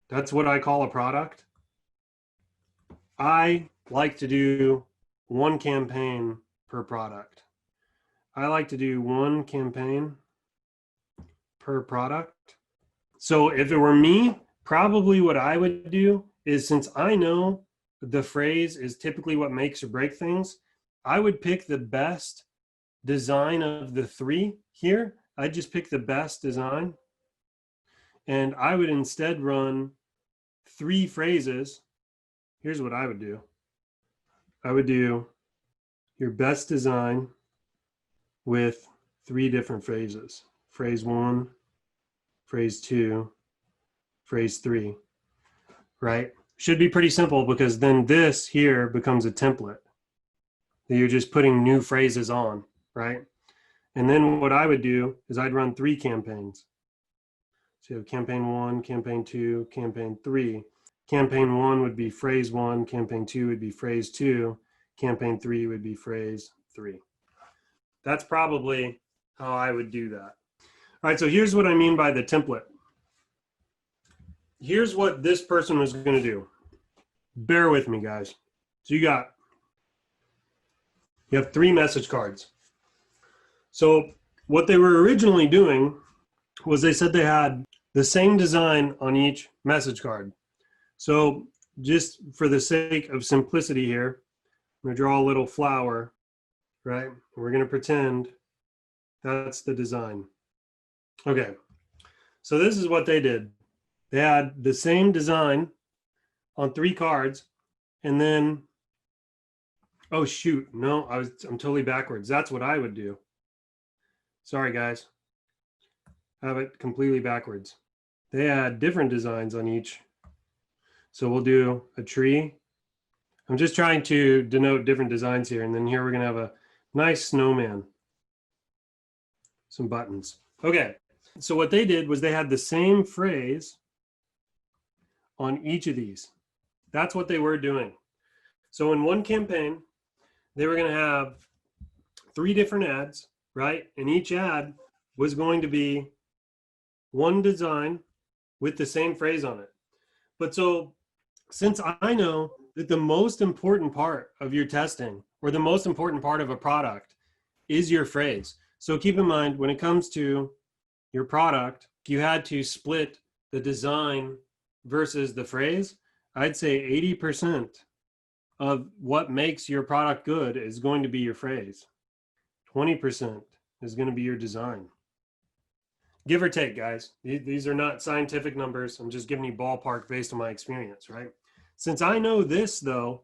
that's what I call a product. I like to do 1 campaign per product. I like to do 1 campaign per product. So if it were me, probably what I would do is, since I know the phrase is typically what makes or break things, I would pick the best design of the 3 here. I'd just pick the best design, and I would instead run 3 phrases. Here's what I would do. I would do your best design with 3 different phrases. Phrase 1, phrase 2, phrase 3, right? Should be pretty simple, because then this here becomes a template that you're just putting new phrases on, right? And then what I would do is I'd run 3 campaigns. So you have campaign 1, campaign 2, campaign 3. Campaign 1 would be phrase 1, campaign 2 would be phrase 2, campaign 3 would be phrase 3. That's probably how I would do that. All right, so here's what I mean by the template. Here's what this person was going to do. Bear with me, guys. So you have 3 message cards. So what they were originally doing was they said they had the same design on each message card. So just for the sake of simplicity here, I'm going to draw a little flower, right? We're going to pretend that's the design. Okay, so this is what they did. They had the same design on 3 cards, and then, oh shoot, no, I'm totally backwards. That's what I would do. Sorry, guys. I have it completely backwards. They had different designs on each. So we'll do a tree. I'm just trying to denote different designs here. And then here we're going to have a nice snowman. Some buttons. Okay. So what they did was they had the same phrase on each of these. That's what they were doing. So in one campaign, they were going to have 3 different ads, right? And each ad was going to be 1 design with the same phrase on it. But so since I know that the most important part of your testing, or the most important part of a product, is your phrase. So keep in mind, when it comes to your product, if you had to split the design versus the phrase, I'd say 80% of what makes your product good is going to be your phrase. 20% is going to be your design. Give or take, guys. These are not scientific numbers. I'm just giving you ballpark based on my experience, right? Since I know this, though,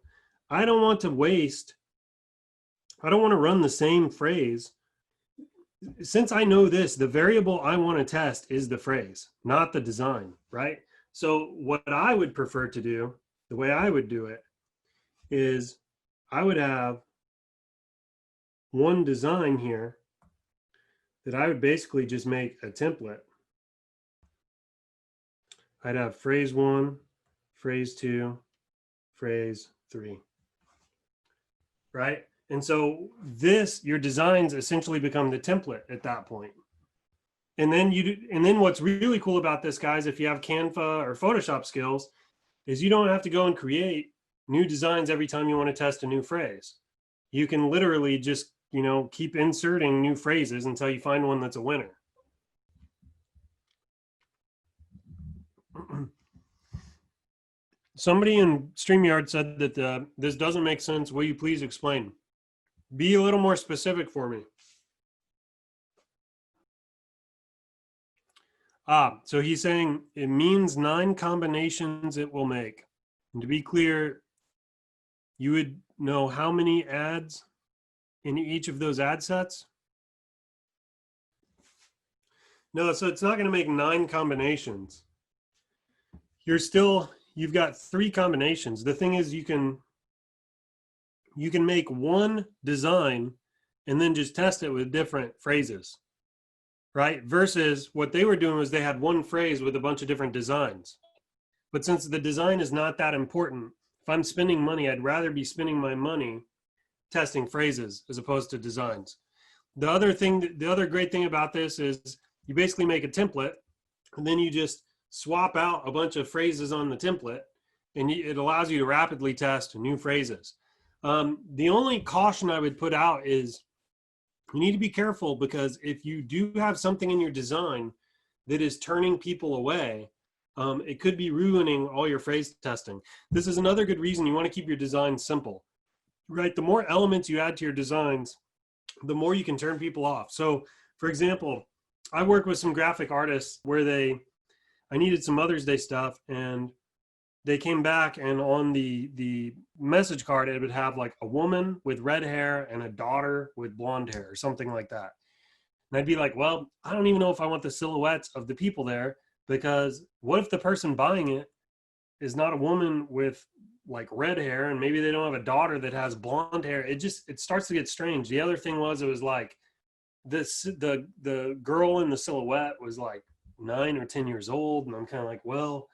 I don't want to run the same phrase. Since I know this, the variable I want to test is the phrase, not the design, right? So what I would prefer to do, the way I would do it, is I would have 1 design here that I would basically just make a template. I'd have phrase 1, phrase 2, phrase 3, right? And so your designs essentially become the template at that point. And then what's really cool about this, guys, if you have Canva or Photoshop skills, is you don't have to go and create new designs every time you want to test a new phrase. You can literally just, keep inserting new phrases until you find one that's a winner. Somebody in StreamYard said that this doesn't make sense. Will you please explain? Be a little more specific for me. So he's saying it means 9 combinations it will make. And to be clear, you would know how many ads in each of those ad sets? No, so it's not going to make 9 combinations. You've got 3 combinations. The thing is, you can make one design and then just test it with different phrases, right? Versus what they were doing was they had one phrase with a bunch of different designs. But since the design is not that important, if I'm spending money, I'd rather be spending my money testing phrases as opposed to designs. The other great thing about this is you basically make a template and then you just swap out a bunch of phrases on the template, and it allows you to rapidly test new phrases. The only caution I would put out is you need to be careful, because if you do have something in your design that is turning people away, it could be ruining all your phrase testing. This is another good reason you want to keep your design simple, right? The more elements you add to your designs, the more you can turn people off. So, for example, I work with some graphic artists where I needed some Mother's Day stuff, and they came back, and on the message card, it would have like a woman with red hair and a daughter with blonde hair or something like that. And I'd be like, well, I don't even know if I want the silhouettes of the people there, because what if the person buying it is not a woman with like red hair, and maybe they don't have a daughter that has blonde hair? It starts to get strange. The other thing was, it was like the girl in the silhouette was like 9 or 10 years old, and I'm kind of like, well,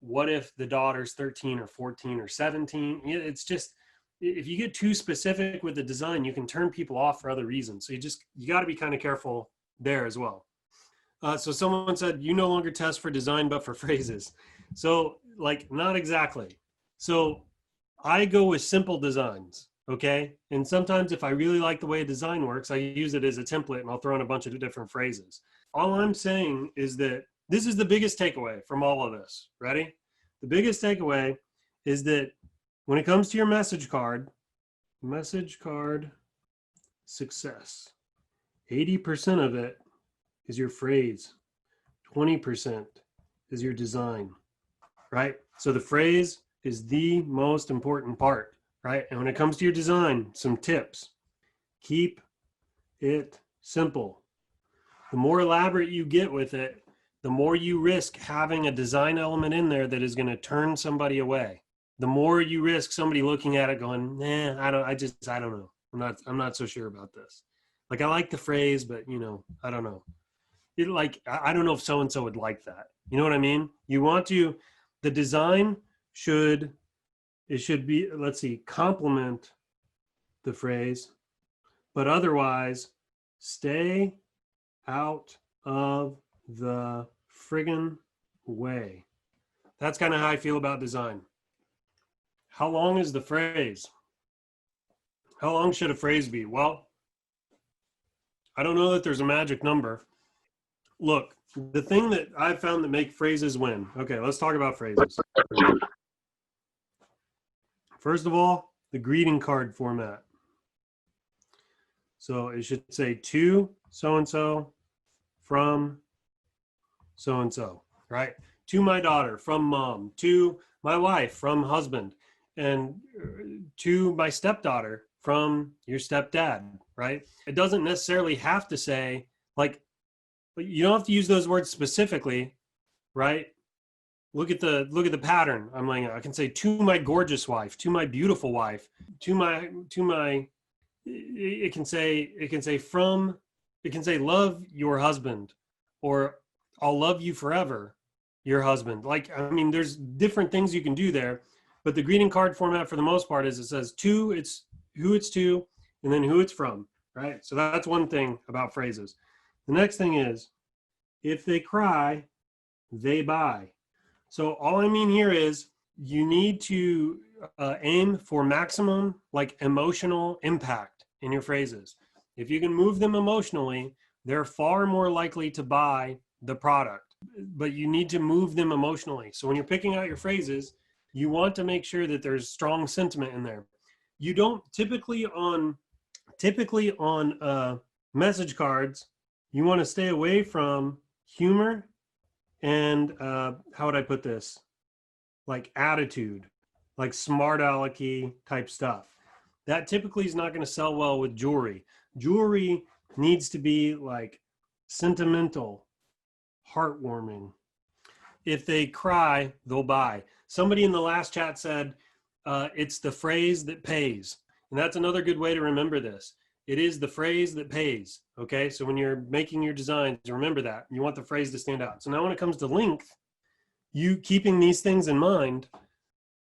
what if the daughter's 13 or 14 or 17? It's just, if you get too specific with the design, you can turn people off for other reasons. So you got to be kind of careful there as well. So someone said, you no longer test for design, but for phrases. So like, not exactly. So I go with simple designs. Okay. And sometimes if I really like the way a design works, I use it as a template and I'll throw in a bunch of different phrases. All I'm saying is that this is the biggest takeaway from all of this. Ready? The biggest takeaway is that when it comes to your message card success, 80% of it is your phrase, 20% is your design, right? So the phrase is the most important part, right? And when it comes to your design, some tips: keep it simple. The more elaborate you get with it, the more you risk having a design element in there that is going to turn somebody away. The more you risk somebody looking at it going, nah, I don't know. I'm not so sure about this. Like, I like the phrase, but I don't know. I don't know if so-and-so would like that. You know what I mean? The design should be, complement the phrase, but otherwise stay out of the friggin' way. That's kind of how I feel about design. How long is the phrase? How long should a phrase be? Well, I don't know that there's a magic number. Look, the thing that I've found that make phrases win. Okay, let's talk about phrases. First of all, the greeting card format. So it should say to so-and-so, from so-and-so, right? To my daughter, from mom. To my wife, from husband. And to my stepdaughter, from your stepdad, right? It doesn't necessarily have to say, like, you don't have to use those words specifically, right? Look at the pattern. I can say to my gorgeous wife, to my beautiful wife, it can say love your husband, or I'll love you forever, your husband. There's different things you can do there, but the greeting card format for the most part is it says to, it's who it's to, and then who it's from, right? So that's one thing about phrases. The next thing is, if they cry, they buy. So all I mean here is you need to aim for maximum like emotional impact in your phrases. If you can move them emotionally, they're far more likely to buy the product, but you need to move them emotionally. So when you're picking out your phrases, you want to make sure that there's strong sentiment in there. You don't typically on message cards, you want to stay away from humor and how would I put this? Like attitude, like smart alecky type stuff. That typically is not going to sell well with jewelry. Jewelry needs to be like sentimental, heartwarming. If they cry, they'll buy. Somebody in the last chat said, it's the phrase that pays. And that's another good way to remember this. It is the phrase that pays. Okay. So when you're making your designs, remember that. You want the phrase to stand out. So now when it comes to length, you keeping these things in mind,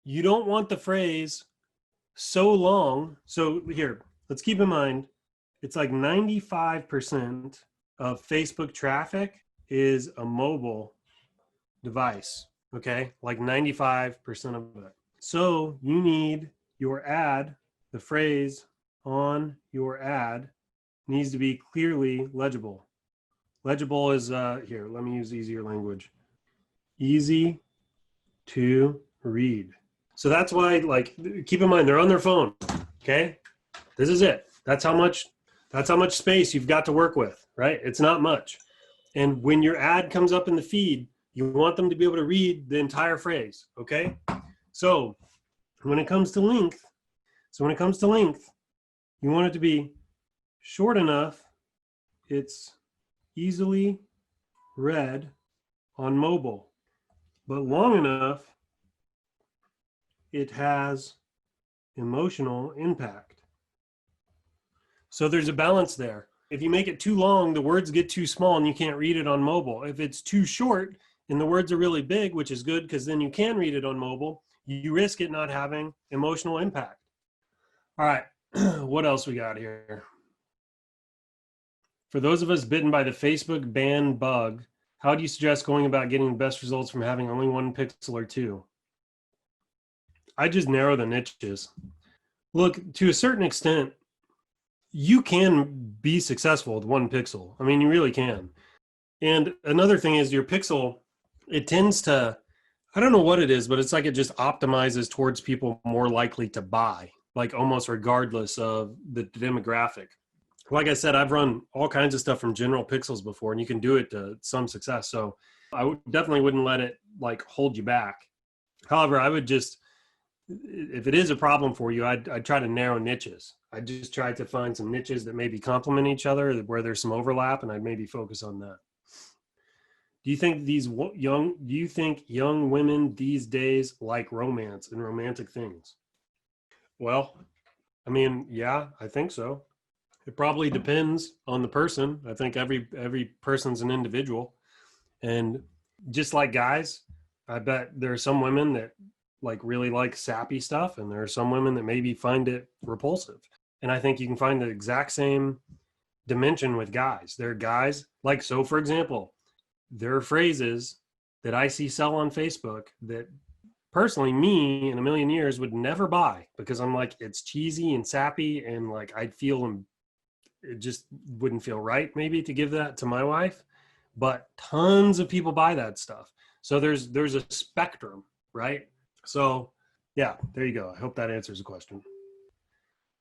you don't want the phrase so long. So here, let's keep in mind, it's like 95% of Facebook traffic is a mobile device. Okay. Like 95% of it. So you need your ad, the phrase on your ad needs to be clearly legible. Legible is, here, let me use easier language. Easy to read. So that's why, like, keep in mind, they're on their phone. Okay. This is it. That's how much space you've got to work with, right? It's not much. And when your ad comes up in the feed, you want them to be able to read the entire phrase. Okay. So when it comes to length, you want it to be short enough it's easily read on mobile, but long enough it has emotional impact. So there's a balance there. If you make it too long, the words get too small and you can't read it on mobile. If it's too short and the words are really big, which is good because then you can read it on mobile, you risk it not having emotional impact. All right, what else we got here? For those of us bitten by the Facebook ban bug, how do you suggest going about getting the best results from having only one pixel or two? I just narrow the niches. Look, to a certain extent, you can be successful with one pixel. I mean, you really can. And another thing is your pixel, it tends to, I don't know what it is, but it's like it just optimizes towards people more likely to buy, like almost regardless of the demographic. Like I said, I've run all kinds of stuff from general pixels before, and you can do it to some success. So I definitely wouldn't let it like hold you back. However, I would just, if it is a problem for you, I'd try to narrow niches. I'd just try to find some niches that maybe complement each other, where there's some overlap, and I'd maybe focus on that. Do you think young women these days like romance and romantic things? Well, I mean, yeah, I think so. It probably depends on the person. I think every person's an individual. And just like guys, I bet there are some women that like really like sappy stuff, and there are some women that maybe find it repulsive. And I think you can find the exact same dimension with guys. There are guys like, so for example, there are phrases that I see sell on Facebook that personally me in a million years would never buy, because I'm like, it's cheesy and sappy, and like I'd feel, it just wouldn't feel right maybe to give that to my wife. But tons of people buy that stuff. So there's a spectrum, right? So yeah, there you go. I hope that answers the question.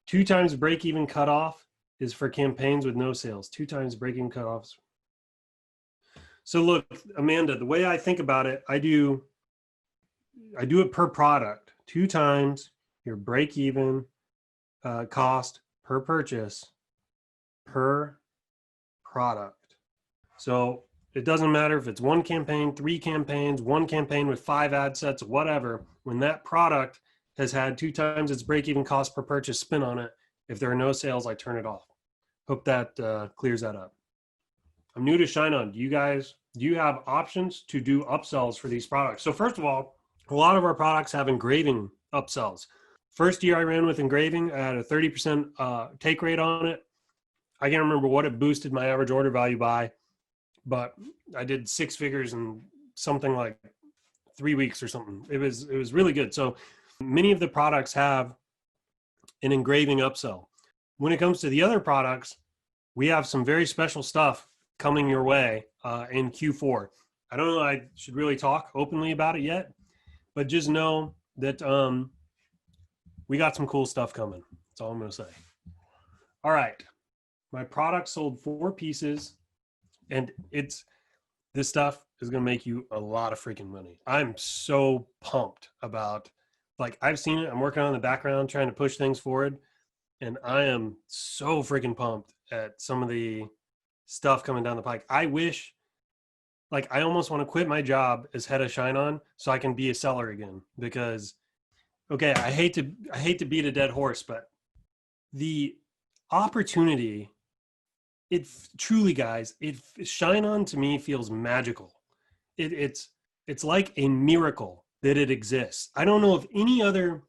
2 times break-even cutoff is for campaigns with no sales. 2 times break-even cutoffs. So look, Amanda, the way I think about it, I do it per product. 2 times your break-even cost per purchase per product. So it doesn't matter if it's 1 campaign, 3 campaigns, 1 campaign with 5 ad sets, whatever. When that product has had 2 times its break-even cost per purchase spin on it, if there are no sales, I turn it off. Hope that clears that up. I'm new to ShineOn. Do you have options to do upsells for these products? So first of all, a lot of our products have engraving upsells. First year I ran with engraving, I had a 30% take rate on it. I can't remember what it boosted my average order value by, but I did 6 figures in something like 3 weeks or something. It was really good. So Many of the products have an engraving upsell. When it comes to the other products, we have some very special stuff coming your way in Q4. I don't know I should really talk openly about it yet, but just know that we got some cool stuff coming. That's all I'm going to say. All right. My product sold 4 pieces, and this stuff is going to make you a lot of freaking money. I'm so pumped about, like, I've seen it. I'm working on the background, trying to push things forward. And I am so freaking pumped at some of the stuff coming down the pike. I wish, like, I almost want to quit my job as head of ShineOn so I can be a seller again. Because, okay, I hate to beat a dead horse, but the opportunity, it truly, guys, ShineOn to me feels magical. It's like a miracle that it exists. I don't know of any other.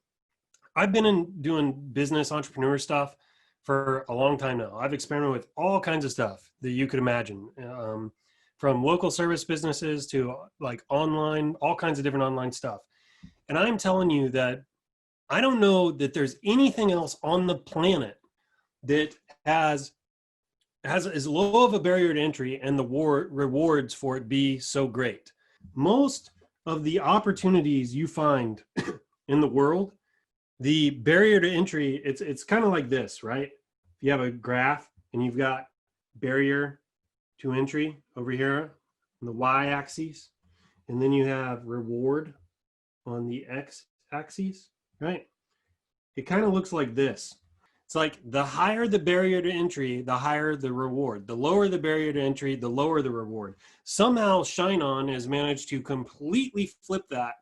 I've been doing business entrepreneur stuff for a long time now. I've experimented with all kinds of stuff that you could imagine, from local service businesses to like online, all kinds of different online stuff. And I'm telling you that I don't know that there's anything else on the planet that has as low of a barrier to entry and the rewards for it be so great. Most of the opportunities you find in the world, the barrier to entry, it's kind of like this, right? If you have a graph and you've got barrier to entry over here on the y-axis, and then you have reward on the x-axis, right? It kind of looks like this. It's like the higher the barrier to entry, the higher the reward. The lower the barrier to entry, the lower the reward. Somehow ShineOn has managed to completely flip that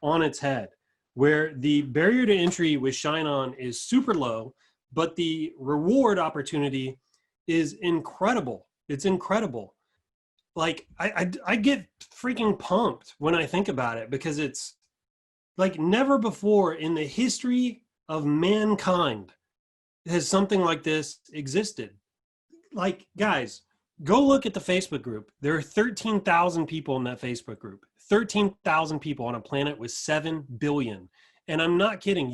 on its head, where the barrier to entry with ShineOn is super low, but the reward opportunity is incredible. It's incredible. Like I get freaking pumped when I think about it, because it's like never before in the history of mankind has something like this existed. Like, guys, go look at the Facebook group. There are 13,000 people in that Facebook group. 13,000 people on a planet with 7 billion. And I'm not kidding.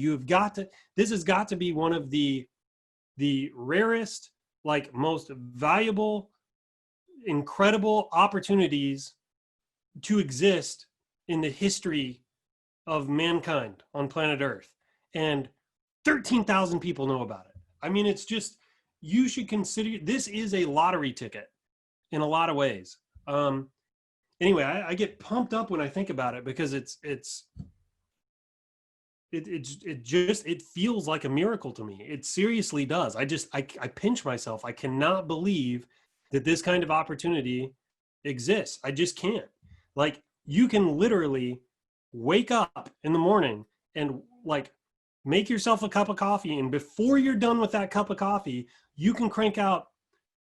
This has got to be one of the rarest, like most valuable, incredible opportunities to exist in the history of mankind on planet Earth. And 13,000 people know about it. I mean, it's just, you should consider, this is a lottery ticket in a lot of ways. Anyway, I get pumped up when I think about it, because it feels like a miracle to me. It seriously does. I pinch myself. I cannot believe that this kind of opportunity exists. I just can't. Like, you can literally wake up in the morning and like make yourself a cup of coffee, and before you're done with that cup of coffee, you can crank out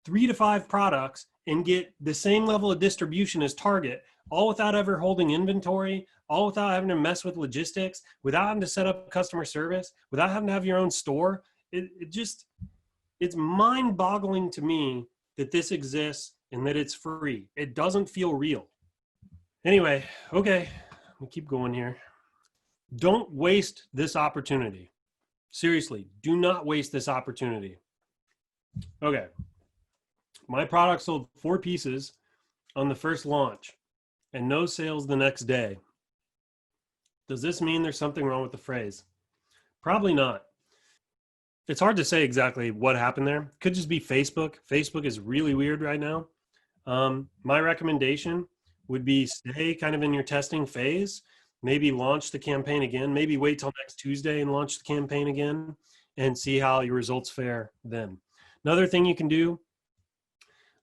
3 to 5 products and get the same level of distribution as Target, all without ever holding inventory, all without having to mess with logistics, without having to set up customer service, without having to have your own store. It's mind-boggling to me that this exists and that it's free. It doesn't feel real. Anyway, okay, we'll keep going here. Don't waste this opportunity. Seriously, do not waste this opportunity. Okay. My product sold 4 pieces on the first launch and no sales the next day. Does this mean there's something wrong with the phrase? Probably not. It's hard to say exactly what happened there. Could just be Facebook. Facebook is really weird right now. My recommendation would be stay kind of in your testing phase. Maybe launch the campaign again. Maybe wait till next Tuesday and launch the campaign again and see how your results fare then. Another thing you can do,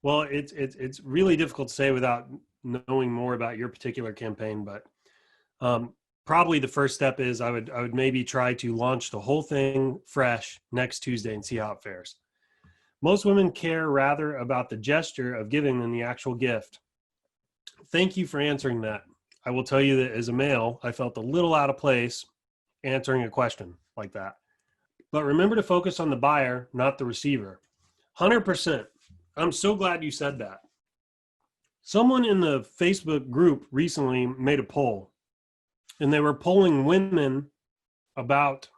well, it's really difficult to say without knowing more about your particular campaign, but probably the first step is I would maybe try to launch the whole thing fresh next Tuesday and see how it fares. Most women care rather about the gesture of giving than the actual gift. Thank you for answering that. I will tell you that as a male, I felt a little out of place answering a question like that. But remember to focus on the buyer, not the receiver. 100%. I'm so glad you said that. Someone in the Facebook group recently made a poll, and they were polling women about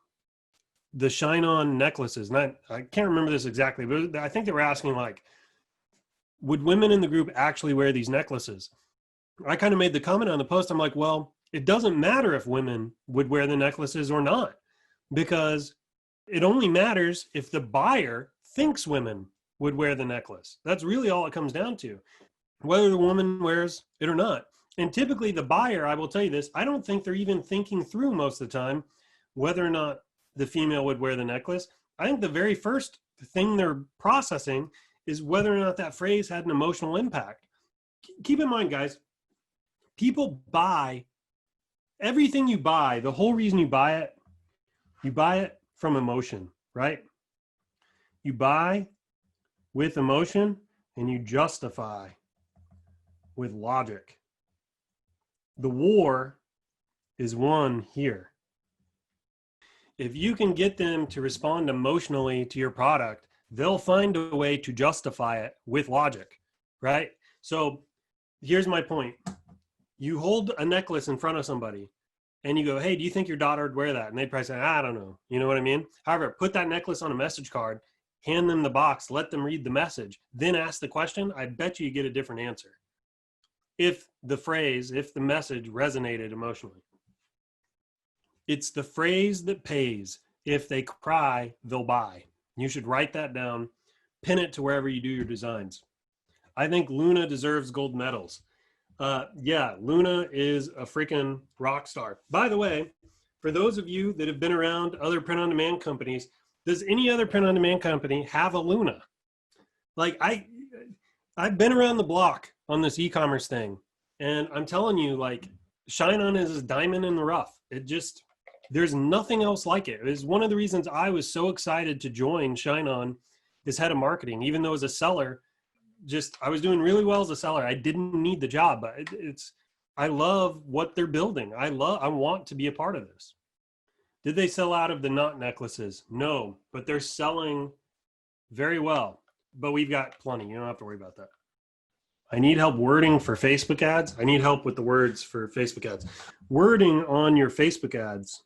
the ShineOn necklaces. And I can't remember this exactly, but I think they were asking like, would women in the group actually wear these necklaces? I kind of made the comment on the post. I'm like, well, it doesn't matter if women would wear the necklaces or not, because it only matters if the buyer thinks women would wear the necklace. That's really all it comes down to, whether the woman wears it or not. And typically the buyer, I will tell you this, I don't think they're even thinking through most of the time whether or not the female would wear the necklace. I think the very first thing they're processing is whether or not that phrase had an emotional impact. Keep in mind, guys, people buy everything you buy. The whole reason you buy it from emotion, right? You buy with emotion and you justify with logic. The war is won here. If you can get them to respond emotionally to your product, they'll find a way to justify it with logic, right? So here's my point. You hold a necklace in front of somebody and you go, hey, do you think your daughter would wear that? And they'd probably say, I don't know. You know what I mean? However, put that necklace on a message card, hand them the box, let them read the message, then ask the question. I bet you get a different answer. If the message resonated emotionally. It's the phrase that pays. If they cry, they'll buy. You should write that down, pin it to wherever you do your designs. I think Luna deserves gold medals. Yeah, Luna is a freaking rock star. By the way, for those of you that have been around other print-on-demand companies, does any other print-on-demand company have a Luna? Like I've been around the block on this e-commerce thing, and I'm telling you, like, ShineOn is a diamond in the rough. There's nothing else like it. It was one of the reasons I was so excited to join ShineOn as head of marketing, even though as a seller, I was doing really well as a seller. I didn't need the job, but I love what they're building. I want to be a part of this. Did they sell out of the knot necklaces? No, but they're selling very well. But we've got plenty. You don't have to worry about that. I need help wording for Facebook ads. I need help with the words for Facebook ads. Wording on your Facebook ads.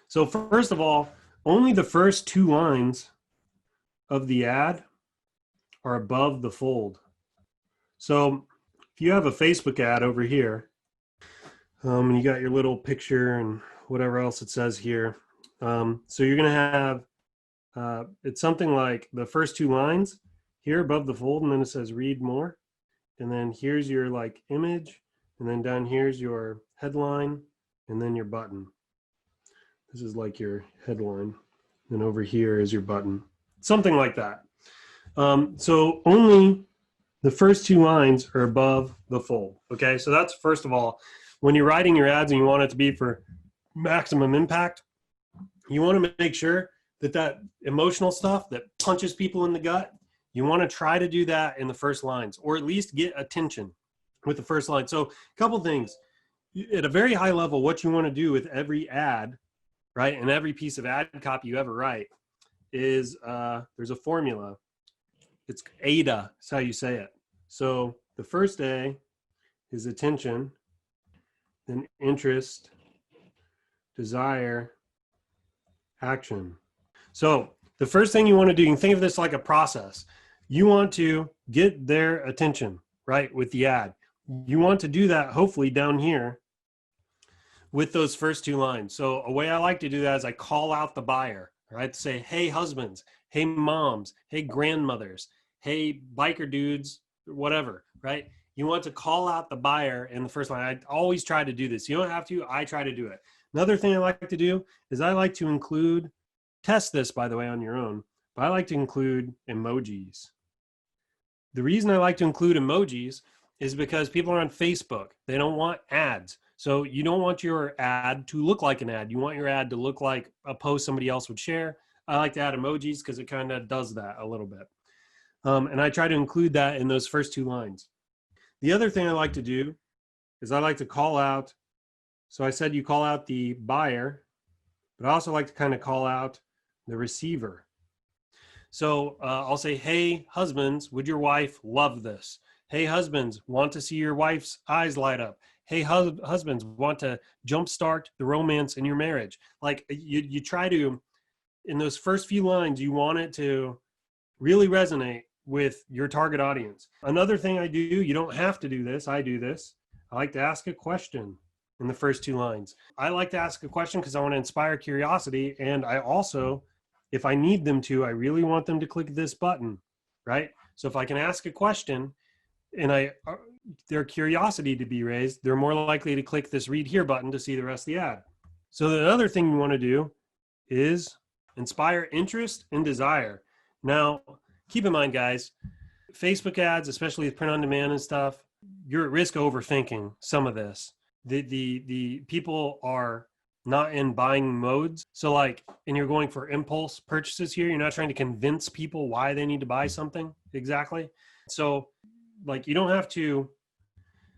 So first of all, only the first 2 lines of the ad are above the fold. So if you have a Facebook ad over here, and you got your little picture and whatever else it says here. So you're going to have, it's something like the first 2 lines here above the fold, and then it says read more. And then here's your like image, and then down here's your headline, and then your button. This is like your headline. And over here is your button. Something like that. So only the first 2 lines are above the fold. Okay, so that's first of all, when you're writing your ads and you want it to be for maximum impact, you want to make sure that emotional stuff that punches people in the gut, you want to try to do that in the first lines, or at least get attention with the first line. So a couple things. At a very high level, what you want to do with every ad, right, and every piece of ad copy you ever write is there's a formula. It's ADA, that's how you say it. So the first A is attention, then interest, desire, action. So the first thing you want to do, you can think of this like a process. You want to get their attention, right, with the ad. You want to do that hopefully down here with those first 2 lines. So a way I like to do that is I call out the buyer, right? Say, hey, husbands, hey, moms, hey, grandmothers, hey, biker dudes, whatever, right? You want to call out the buyer in the first line. I always try to do this. You don't have to. I try to do it. Another thing I like to do is I like to include, test this, by the way, on your own, but I like to include emojis. The reason I like to include emojis is because people are on Facebook. They don't want ads. So you don't want your ad to look like an ad. You want your ad to look like a post somebody else would share. I like to add emojis because it kind of does that a little bit. And I try to include that in those first 2 lines. The other thing I like to do is I like to call out. So I said you call out the buyer, but I also like to kind of call out the receiver. So I'll say, hey, husbands, would your wife love this? Hey, husbands, want to see your wife's eyes light up? hey, husbands want to jumpstart the romance in your marriage. Like you try to, in those first few lines, you want it to really resonate with your target audience. Another thing I do, you don't have to do this, I do this. I like to ask a question in the first 2 lines. I like to ask a question because I want to inspire curiosity. And I also, if I need them to, I really want them to click this button, right? So if I can ask a question and their curiosity to be raised, they're more likely to click this read here button to see the rest of the ad. So the other thing you want to do is inspire interest and desire. Now, keep in mind, guys, Facebook ads, especially with print on demand and stuff, you're at risk of overthinking some of this. The people are not in buying modes. So like, and you're going for impulse purchases here. You're not trying to convince people why they need to buy something exactly. So like, you don't have to.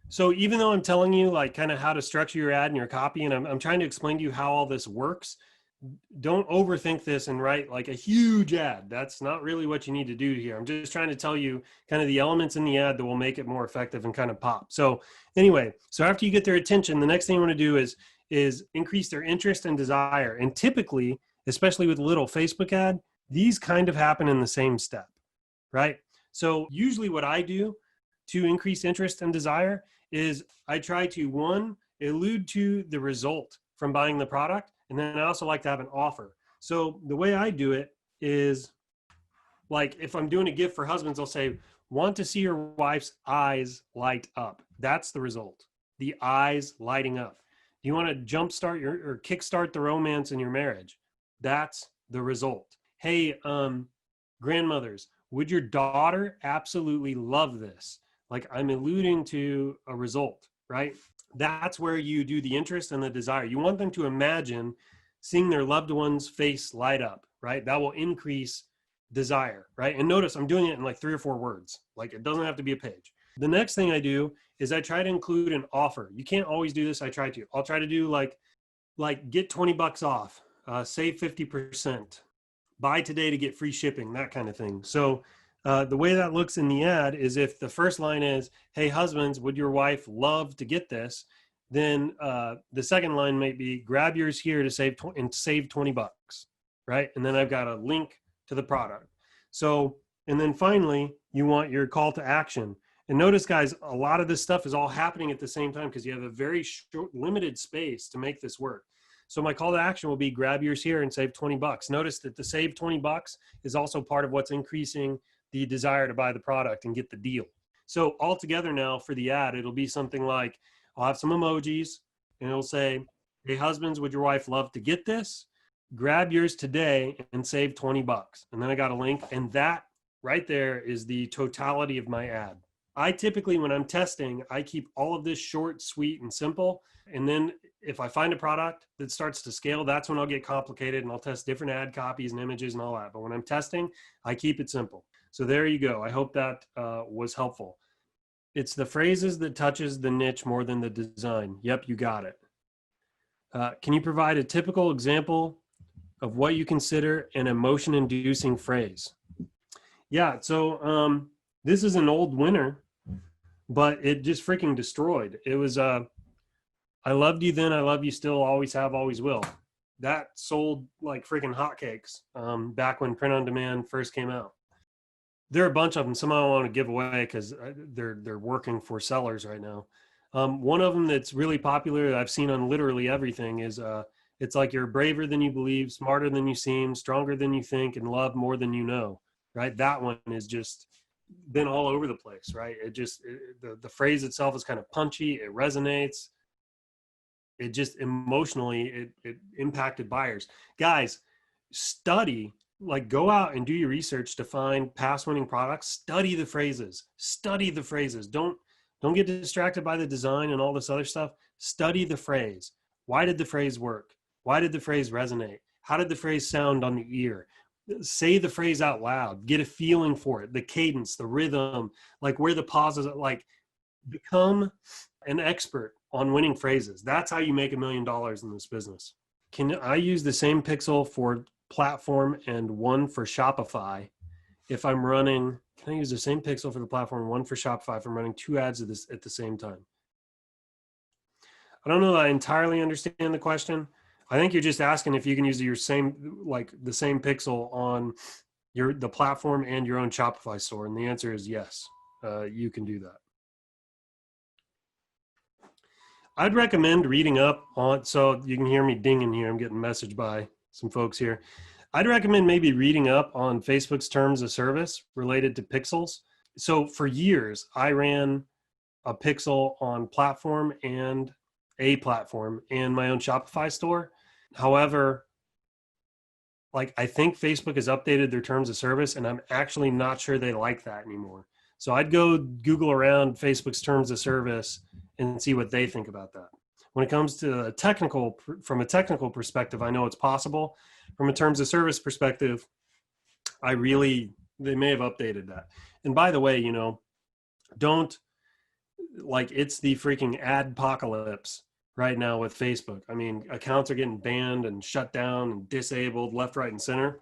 So even though I'm telling you like kind of how to structure your ad and your copy, and I'm trying to explain to you how all this works, don't overthink this and write like a huge ad. That's not really what you need to do here. I'm just trying to tell you kind of the elements in the ad that will make it more effective and kind of pop. So anyway, so after you get their attention, the next thing you want to do is increase their interest and desire. And typically, especially with a little Facebook ad, these kind of happen in the same step, right? So usually what I do to increase interest and desire is I try to, one, allude to the result from buying the product. And then I also like to have an offer. So the way I do it is like, if I'm doing a gift for husbands, I'll say, want to see your wife's eyes light up. That's the result. The eyes lighting up. You want to jumpstart or kickstart the romance in your marriage. That's the result. Hey, grandmothers, would your daughter absolutely love this? Like, I'm alluding to a result, right? That's where you do the interest and the desire. You want them to imagine seeing their loved one's face light up, right? That will increase desire, right? And notice I'm doing it in like 3 or 4 words. Like, it doesn't have to be a page. The next thing I do is I try to include an offer. You can't always do this. I'll try to do like get $20 off, save 50%, buy today to get free shipping, that kind of thing. So the way that looks in the ad is if the first line is, hey, husbands, would your wife love to get this? Then the second line might be, grab yours here to save $20, right? And then I've got a link to the product. So, and then finally, you want your call to action. And notice, guys, a lot of this stuff is all happening at the same time because you have a very short, limited space to make this work. So my call to action will be, grab yours here and save $20. Notice that the save $20 is also part of what's increasing the desire to buy the product and get the deal. So altogether now for the ad, it'll be something like, I'll have some emojis and it'll say, hey, husbands, would your wife love to get this? Grab yours today and save $20. And then I got a link, and that right there is the totality of my ad. I typically, when I'm testing, I keep all of this short, sweet, and simple. And then if I find a product that starts to scale, that's when I'll get complicated and I'll test different ad copies and images and all that. But when I'm testing, I keep it simple. So there you go. I hope that was helpful. It's the phrases that touches the niche more than the design. Yep, you got it. Can you provide a typical example of what you consider an emotion-inducing phrase? Yeah, so this is an old winner, but it just freaking destroyed. It was, I loved you then, I love you still, always have, always will. That sold like freaking hotcakes back when print on demand first came out. There are a bunch of them. Some I don't want to give away because they're working for sellers right now. One of them that's really popular that I've seen on literally everything is it's like, you're braver than you believe, smarter than you seem, stronger than you think, and love more than you know, right? That one is just been all over the place, right? The phrase itself is kind of punchy. It resonates. It just emotionally, it impacted buyers. Guys, study. Like, go out and do your research to find past winning products. Study the phrases. Don't get distracted by the design and all this other stuff. Study the phrase. Why did the phrase work? Why did the phrase resonate? How did the phrase sound on the ear? Say the phrase out loud. Get a feeling for it. The cadence, the rhythm, like where the pauses, like become an expert on winning phrases. That's how you make $1 million in this business. Can I use the same pixel for platform and one for Shopify if I'm running? Can I use the same pixel for the platform and one for Shopify if I'm running 2 ads at the same time? I don't know that I entirely understand the question. I think you're just asking if you can use your same, like the same pixel on the platform and your own Shopify store. And the answer is yes, you can do that. I'd recommend reading up on, so you can hear me dinging here. I'm getting messaged by some folks here. I'd recommend maybe reading up on Facebook's terms of service related to pixels. So for years, I ran a pixel on platform and a platform and my own Shopify store. However, like I think Facebook has updated their terms of service, and I'm actually not sure they like that anymore. So I'd go Google around Facebook's terms of service and see what they think about that. When it comes to from a technical perspective, I know it's possible. From a terms of service perspective, they may have updated that. And by the way, don't, like, it's the freaking adpocalypse right now with Facebook. I mean, accounts are getting banned and shut down and disabled left, right, and center.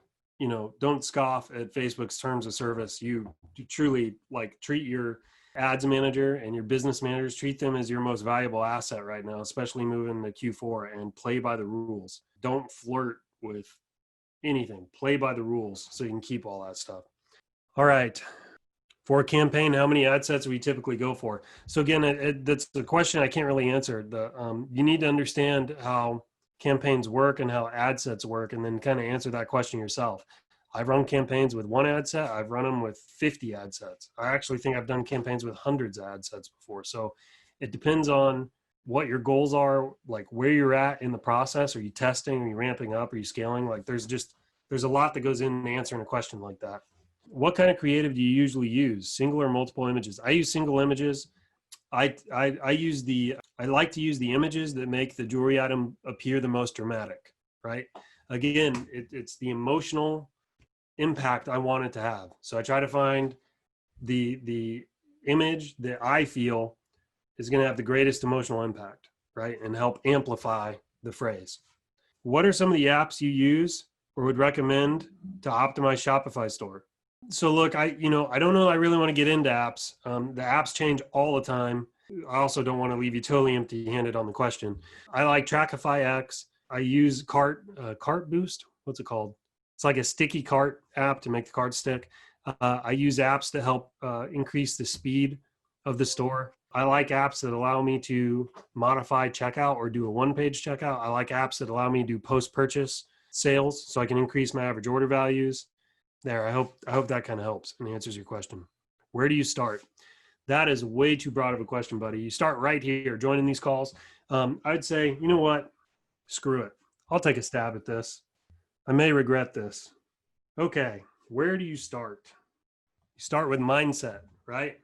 Don't scoff at Facebook's terms of service. You truly, like, treat your ads manager and your business managers, treat them as your most valuable asset right now, especially moving to Q4, and play by the rules. Don't flirt with anything. Play by the rules so you can keep all that stuff. All right. For a campaign, how many ad sets do we typically go for? So again, that's the question I can't really answer. You need to understand how campaigns work and how ad sets work, and then kind of answer that question yourself. I've run campaigns with one ad set. I've run them with 50 ad sets. I actually think I've done campaigns with hundreds of ad sets before. So it depends on what your goals are, like where you're at in the process. Are you testing? Are you ramping up? Are you scaling? Like there's a lot that goes into answering a question like that. What kind of creative do you usually use? Single or multiple images? I use single images. I like to use the images that make the jewelry item appear the most dramatic, right? Again, it's the emotional impact I want it to have. So I try to find the image that I feel is going to have the greatest emotional impact, right? And help amplify the phrase. What are some of the apps you use or would recommend to optimize Shopify store? So look, I don't know. I really want to get into apps. The apps change all the time. I also don't want to leave you totally empty-handed on the question. I like Trackify X. I use Cart Boost. What's it called? It's like a sticky cart app to make the cart stick. I use apps to help increase the speed of the store. I like apps that allow me to modify checkout or do a one-page checkout. I like apps that allow me to do post-purchase sales so I can increase my average order values. There, I hope that kind of helps and answers your question. Where do you start? That is way too broad of a question, buddy. You start right here, joining these calls. I'd say, you know what? Screw it. I'll take a stab at this. I may regret this. Okay, where do you start? You start with mindset, right?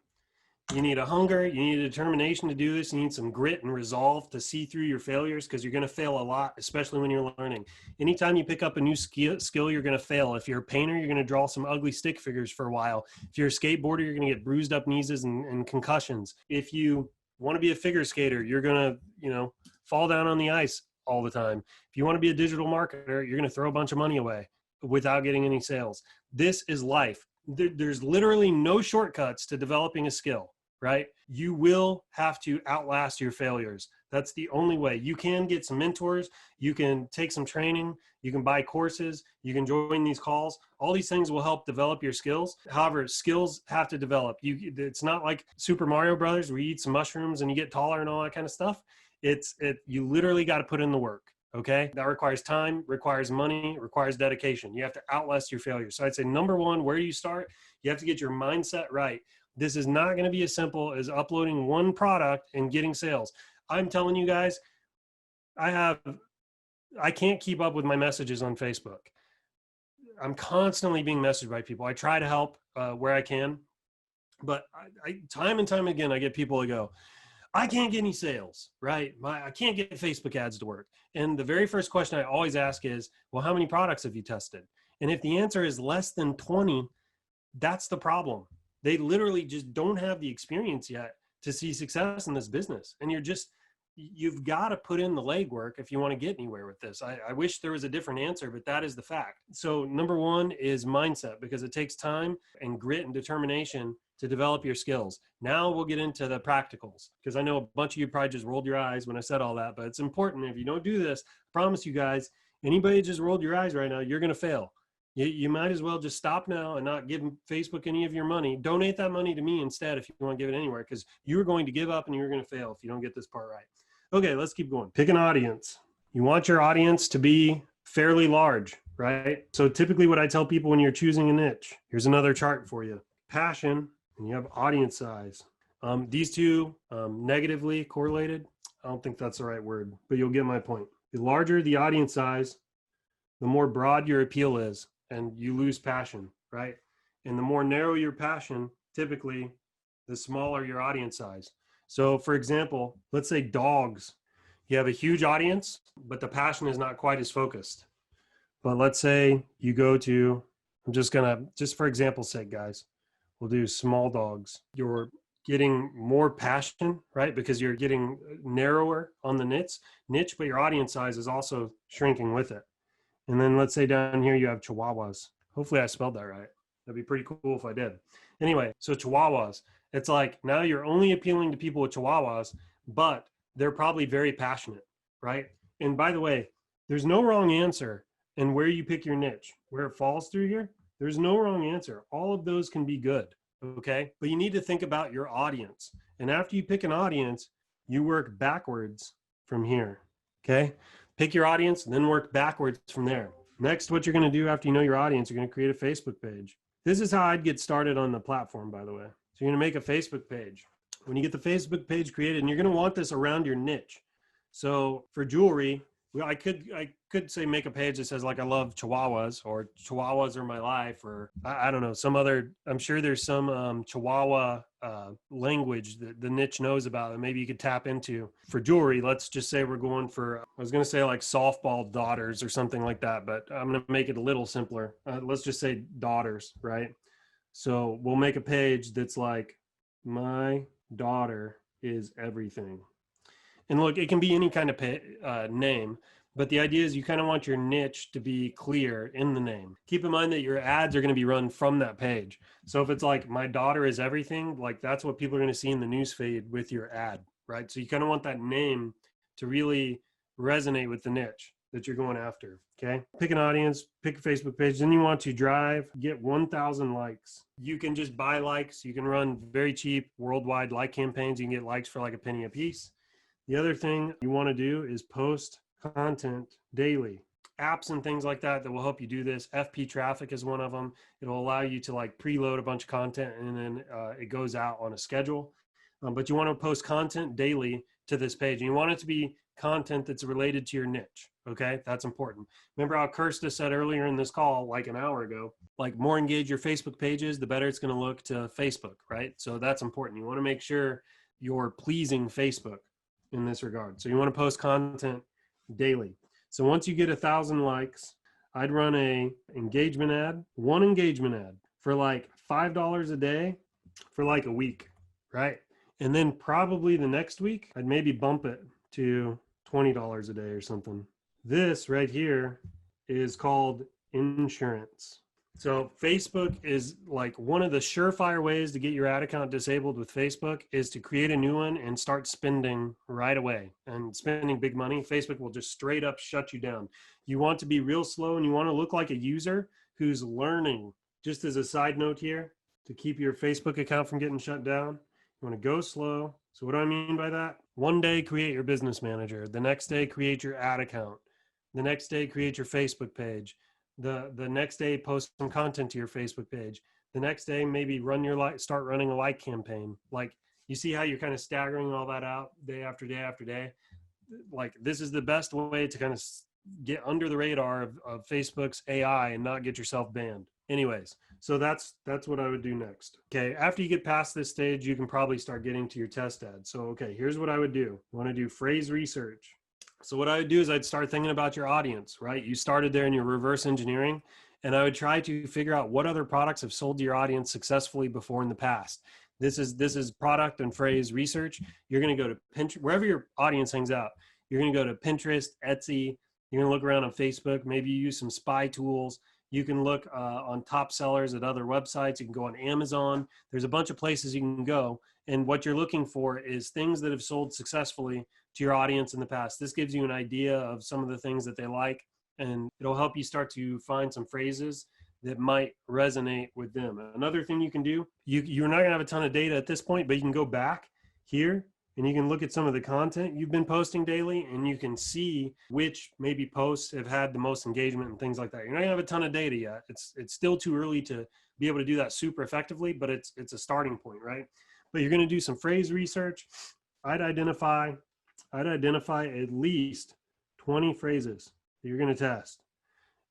You need a hunger, you need a determination to do this, you need some grit and resolve to see through your failures, because you're going to fail a lot, especially when you're learning. Anytime you pick up a new skill, you're going to fail. If you're a painter, you're going to draw some ugly stick figures for a while. If you're a skateboarder, you're going to get bruised up knees and concussions. If you want to be a figure skater, you're going to, fall down on the ice all the time. If you want to be a digital marketer, you're going to throw a bunch of money away without getting any sales. This is life. There's literally no shortcuts to developing a skill. Right? You will have to outlast your failures. That's the only way. You can get some mentors. You can take some training. You can buy courses. You can join these calls. All these things will help develop your skills. However, skills have to develop. It's not like Super Mario Brothers where you eat some mushrooms and you get taller and all that kind of stuff. You literally got to put in the work. Okay. That requires time, requires money, requires dedication. You have to outlast your failures. So I'd say number one, where do you start? You have to get your mindset right. This is not going to be as simple as uploading one product and getting sales. I'm telling you guys, I can't keep up with my messages on Facebook. I'm constantly being messaged by people. I try to help where I can, but time and time again, I get people to go, I can't get any sales, right? I can't get Facebook ads to work. And the very first question I always ask is, well, how many products have you tested? And if the answer is less than 20, that's the problem. They literally just don't have the experience yet to see success in this business. And you've got to put in the legwork if you want to get anywhere with this. I wish there was a different answer, but that is the fact. So number one is mindset, because it takes time and grit and determination to develop your skills. Now we'll get into the practicals, because I know a bunch of you probably just rolled your eyes when I said all that, but it's important. If you don't do this, I promise you guys, anybody just rolled your eyes right now, you're going to fail. You might as well just stop now and not give Facebook any of your money. Donate that money to me instead if you want to give it anywhere, because you're going to give up and you're going to fail if you don't get this part right. Okay, let's keep going. Pick an audience. You want your audience to be fairly large, right? So typically what I tell people when you're choosing a niche, here's another chart for you. Passion, and you have audience size. These two negatively correlated. I don't think that's the right word, but you'll get my point. The larger the audience size, the more broad your appeal is, and you lose passion, right? And the more narrow your passion, typically, the smaller your audience size. So for example, let's say dogs. You have a huge audience, but the passion is not quite as focused. But let's say you go to, just for example's sake, guys, we'll do small dogs. You're getting more passion, right? Because you're getting narrower on the niche, but your audience size is also shrinking with it. And then let's say down here you have Chihuahuas. Hopefully I spelled that right. That'd be pretty cool if I did. Anyway, so Chihuahuas. It's like now you're only appealing to people with Chihuahuas, but they're probably very passionate, right? And by the way, there's no wrong answer in where you pick your niche. Where it falls through here, there's no wrong answer. All of those can be good, okay? But you need to think about your audience. And after you pick an audience, you work backwards from here, okay? Pick your audience and then work backwards from there. Next, what you're going to do after you know your audience, you're going to create a Facebook page. This is how I'd get started on the platform, by the way. So you're going to make a Facebook page. When you get the Facebook page created, and you're going to want this around your niche. So for jewelry, I could say make a page that says like, I love Chihuahuas, or Chihuahuas are my life, or I don't know, some other, I'm sure there's some Chihuahua language that the niche knows about that maybe you could tap into. For jewelry, let's just say we're going for, I was going to say like softball daughters or something like that, but I'm going to make it a little simpler. Let's just say daughters, right? So we'll make a page that's like, my daughter is everything. And look, it can be any kind of name, but the idea is you kind of want your niche to be clear in the name. Keep in mind that your ads are going to be run from that page. So if it's like, my daughter is everything, like that's what people are going to see in the newsfeed with your ad, right? So you kind of want that name to really resonate with the niche that you're going after, okay? Pick an audience, pick a Facebook page. Then you want to get 1,000 likes. You can just buy likes. You can run very cheap worldwide like campaigns. You can get likes for like a penny a piece. The other thing you want to do is post content daily. Apps and things like that will help you do this. FP Traffic is one of them. It'll allow you to like preload a bunch of content and then it goes out on a schedule. But you want to post content daily to this page. And you want it to be content that's related to your niche. Okay, that's important. Remember how Kirsta said earlier in this call, like an hour ago, like more engaged your Facebook pages, the better it's going to look to Facebook, right? So that's important. You want to make sure you're pleasing Facebook in this regard. So you want to post content daily. So once you get 1,000 likes, I'd run one engagement ad for like $5 a day for like a week, right? And then probably the next week, I'd maybe bump it to $20 a day or something. This right here is called insurance. So Facebook is like one of the surefire ways to get your ad account disabled with Facebook is to create a new one and start spending right away and spending big money. Facebook will just straight up shut you down. You want to be real slow and you want to look like a user who's learning. Just as a side note here, to keep your Facebook account from getting shut down, you want to go slow. So what do I mean by that? One day, create your business manager. The next day, create your ad account. The next day, create your Facebook page. The next day, post some content to your Facebook page. The next day, maybe start running a like campaign. Like, you see how you're kind of staggering all that out day after day after day? Like, this is the best way to kind of get under the radar of Facebook's AI and not get yourself banned. Anyways, so that's what I would do next. Okay, after you get past this stage, you can probably start getting to your test ad. So, okay, here's what I would do. I want to do phrase research. So what I would do is I'd start thinking about your audience, right? You started there in your reverse engineering, and I would try to figure out what other products have sold to your audience successfully before in the past. This is product and phrase research. You're going to go to Pinterest, wherever your audience hangs out. You're going to go to Pinterest, Etsy. You're going to look around on Facebook. Maybe you use some spy tools. You can look on top sellers at other websites. You can go on Amazon. There's a bunch of places you can go. And what you're looking for is things that have sold successfully to your audience in the past. This gives you an idea of some of the things that they like, and it'll help you start to find some phrases that might resonate with them. Another thing you can do, you're not gonna have a ton of data at this point, but you can go back here and you can look at some of the content you've been posting daily, and you can see which maybe posts have had the most engagement and things like that. You're not gonna have a ton of data yet. It's still too early to be able to do that super effectively, but it's a starting point, right? But you're gonna do some phrase research. I'd identify at least 20 phrases that you're gonna test.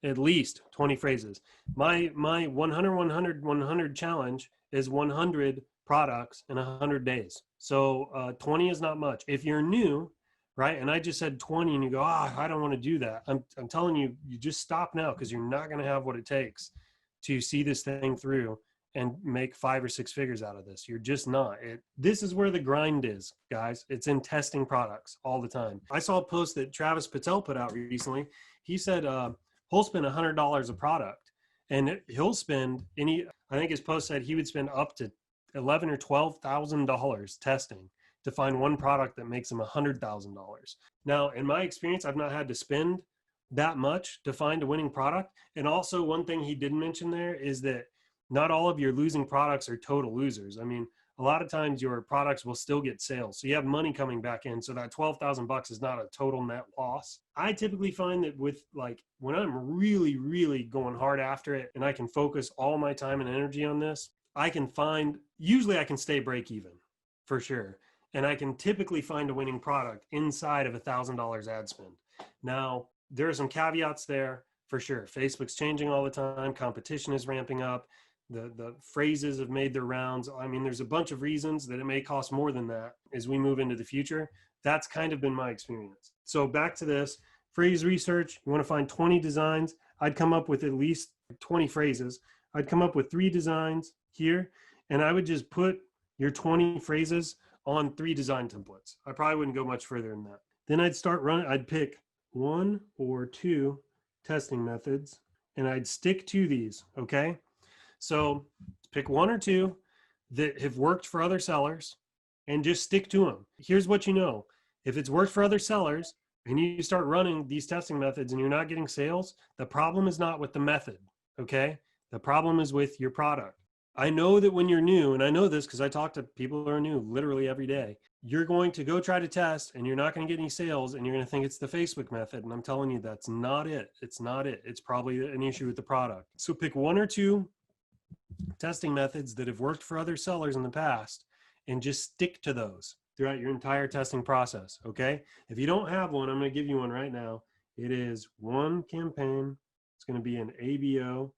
At least 20 phrases. My 100 challenge is 100 products in 100 days. So 20 is not much. If you're new, right, and I just said 20 and you go, I don't want to do that. I'm telling you, you just stop now, because you're not going to have what it takes to see this thing through and make 5 or 6 figures out of this. You're just not. This is where the grind is, guys. It's in testing products all the time. I saw a post that Travis Patel put out recently. He said, he'll spend $100 a product, and he'll spend I think his post said he would spend up to $11,000 or $12,000 testing to find one product that makes him $100,000. Now, in my experience, I've not had to spend that much to find a winning product. And also, one thing he didn't mention there is that not all of your losing products are total losers. I mean, a lot of times your products will still get sales. So you have money coming back in. So that $12,000 is not a total net loss. I typically find that with when I'm really, really going hard after it and I can focus all my time and energy on this, usually I can stay break even for sure. And I can typically find a winning product inside of $1,000 ad spend. Now, there are some caveats there for sure. Facebook's changing all the time. Competition is ramping up. The phrases have made their rounds. I mean, there's a bunch of reasons that it may cost more than that as we move into the future. That's kind of been my experience. So back to this phrase research. You want to find 20 designs. I'd come up with at least 20 phrases. I'd come up with 3 designs here, and I would just put your 20 phrases on 3 design templates. I probably wouldn't go much further than that. Then I'd pick 1 or 2 testing methods, and I'd stick to these, okay? So pick 1 or 2 that have worked for other sellers and just stick to them. Here's what you know. If it's worked for other sellers and you start running these testing methods and you're not getting sales, the problem is not with the method, okay? The problem is with your product. I know that when you're new, and I know this because I talk to people who are new literally every day, you're going to go try to test and you're not going to get any sales, and you're going to think it's the Facebook method. And I'm telling you, that's not it. It's not it. It's probably an issue with the product. So pick 1 or 2 testing methods that have worked for other sellers in the past and just stick to those throughout your entire testing process, okay? If you don't have one, I'm going to give you one right now. It is 1 campaign. It's going to be an ABO,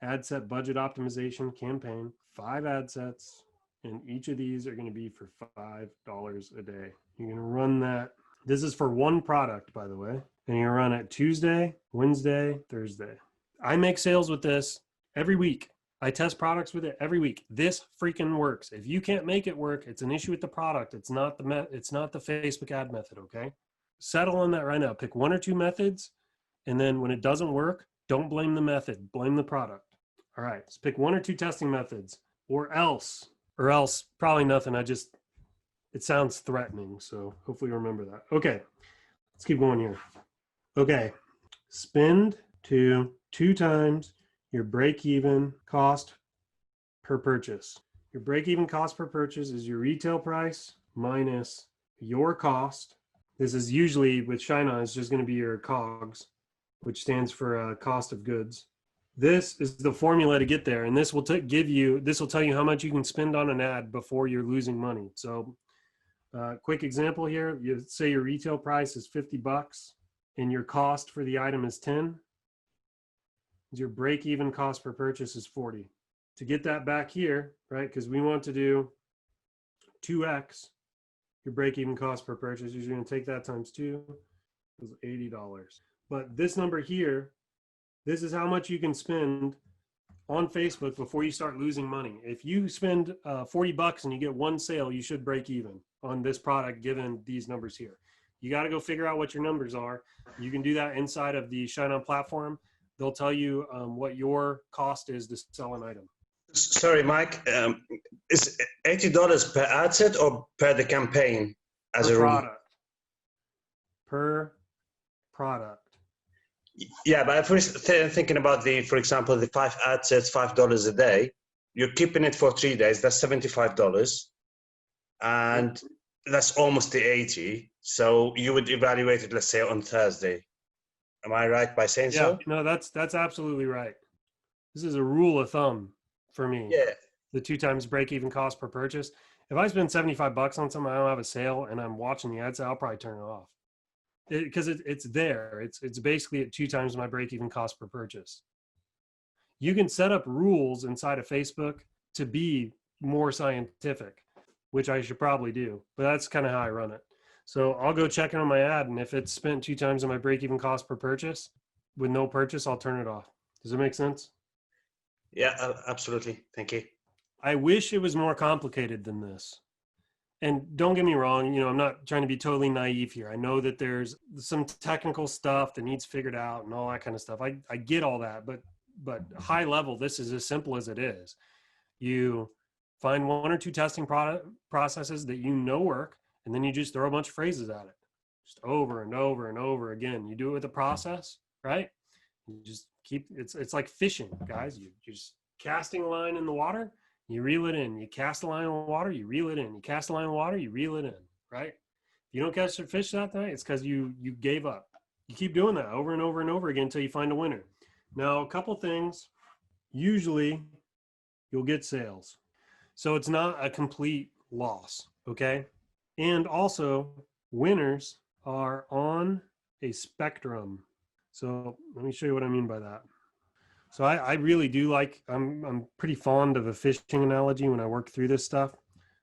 ad set budget optimization campaign, 5 ad sets, and each of these are going to be for $5 a day. You're going to run that. This is for 1 product, by the way, and you run it Tuesday, Wednesday, Thursday. I make sales with this every week. I test products with it every week. This freaking works. If you can't make it work, it's an issue with the product. It's not the Facebook ad method, okay? Settle on that right now. Pick 1 or 2 methods, and then when it doesn't work, don't blame the method, blame the product. All right, let's pick 1 or 2 testing methods, or else probably nothing. It sounds threatening, so hopefully you remember that. Okay, let's keep going here. Okay, spend to 2 times your break-even cost per purchase. Your break-even cost per purchase is your retail price minus your cost. This is usually with ShineOn, it's just going to be your COGS, which stands for cost of goods. This is the formula to get there, and this will tell you how much you can spend on an ad before you're losing money. So, quick example here: you say your retail price is $50, and your cost for the item is 10. Your break-even cost per purchase is 40. To get that back here, right? Because we want to do 2x your break-even cost per purchase. You're going to take that times 2, is $80. But this number here, this is how much you can spend on Facebook before you start losing money. If you spend $40 and you get one sale, you should break even on this product given these numbers here. You got to go figure out what your numbers are. You can do that inside of the ShineOn platform. They'll tell you what your cost is to sell an item. Sorry, Mike. Is $80 per ad set or per the campaign as Per a rule? product. Per product. Yeah, but if we're thinking about for example, the 5 ad sets, $5 a day, you're keeping it for 3 days, that's $75. And that's almost the 80. So you would evaluate it, let's say on Thursday. Am I right by saying so? No, that's absolutely right. This is a rule of thumb for me. Yeah. The 2 times break even cost per purchase. If I spend $75 on something, I don't have a sale and I'm watching the ads, I'll probably turn it off. Because it's there. It's basically at 2 times my break even cost per purchase. You can set up rules inside of Facebook to be more scientific, which I should probably do, but that's kind of how I run it. So I'll go check in on my ad, and if it's spent 2 times on my break even cost per purchase with no purchase, I'll turn it off. Does it make sense? Yeah, absolutely. Thank you. I wish it was more complicated than this. And don't get me wrong, you know, I'm not trying to be totally naive here. I know that there's some technical stuff that needs figured out and all that kind of stuff. I get all that, but high level, this is as simple as it is. You find 1 or 2 testing processes that you know work, and then you just throw a bunch of phrases at it, just over and over and over again. You do it with a process, right? You just keep, it's like fishing, guys. You're just casting a line in the water, you reel it in. You cast a line in water, you reel it in. You cast a line in water, you reel it in, right? If you don't catch a fish that night, it's because you gave up. You keep doing that over and over and over again until you find a winner. Now, a couple things. Usually, you'll get sales. So it's not a complete loss, okay? And also, winners are on a spectrum. So let me show you what I mean by that. So I really do like, I'm pretty fond of a fishing analogy when I work through this stuff.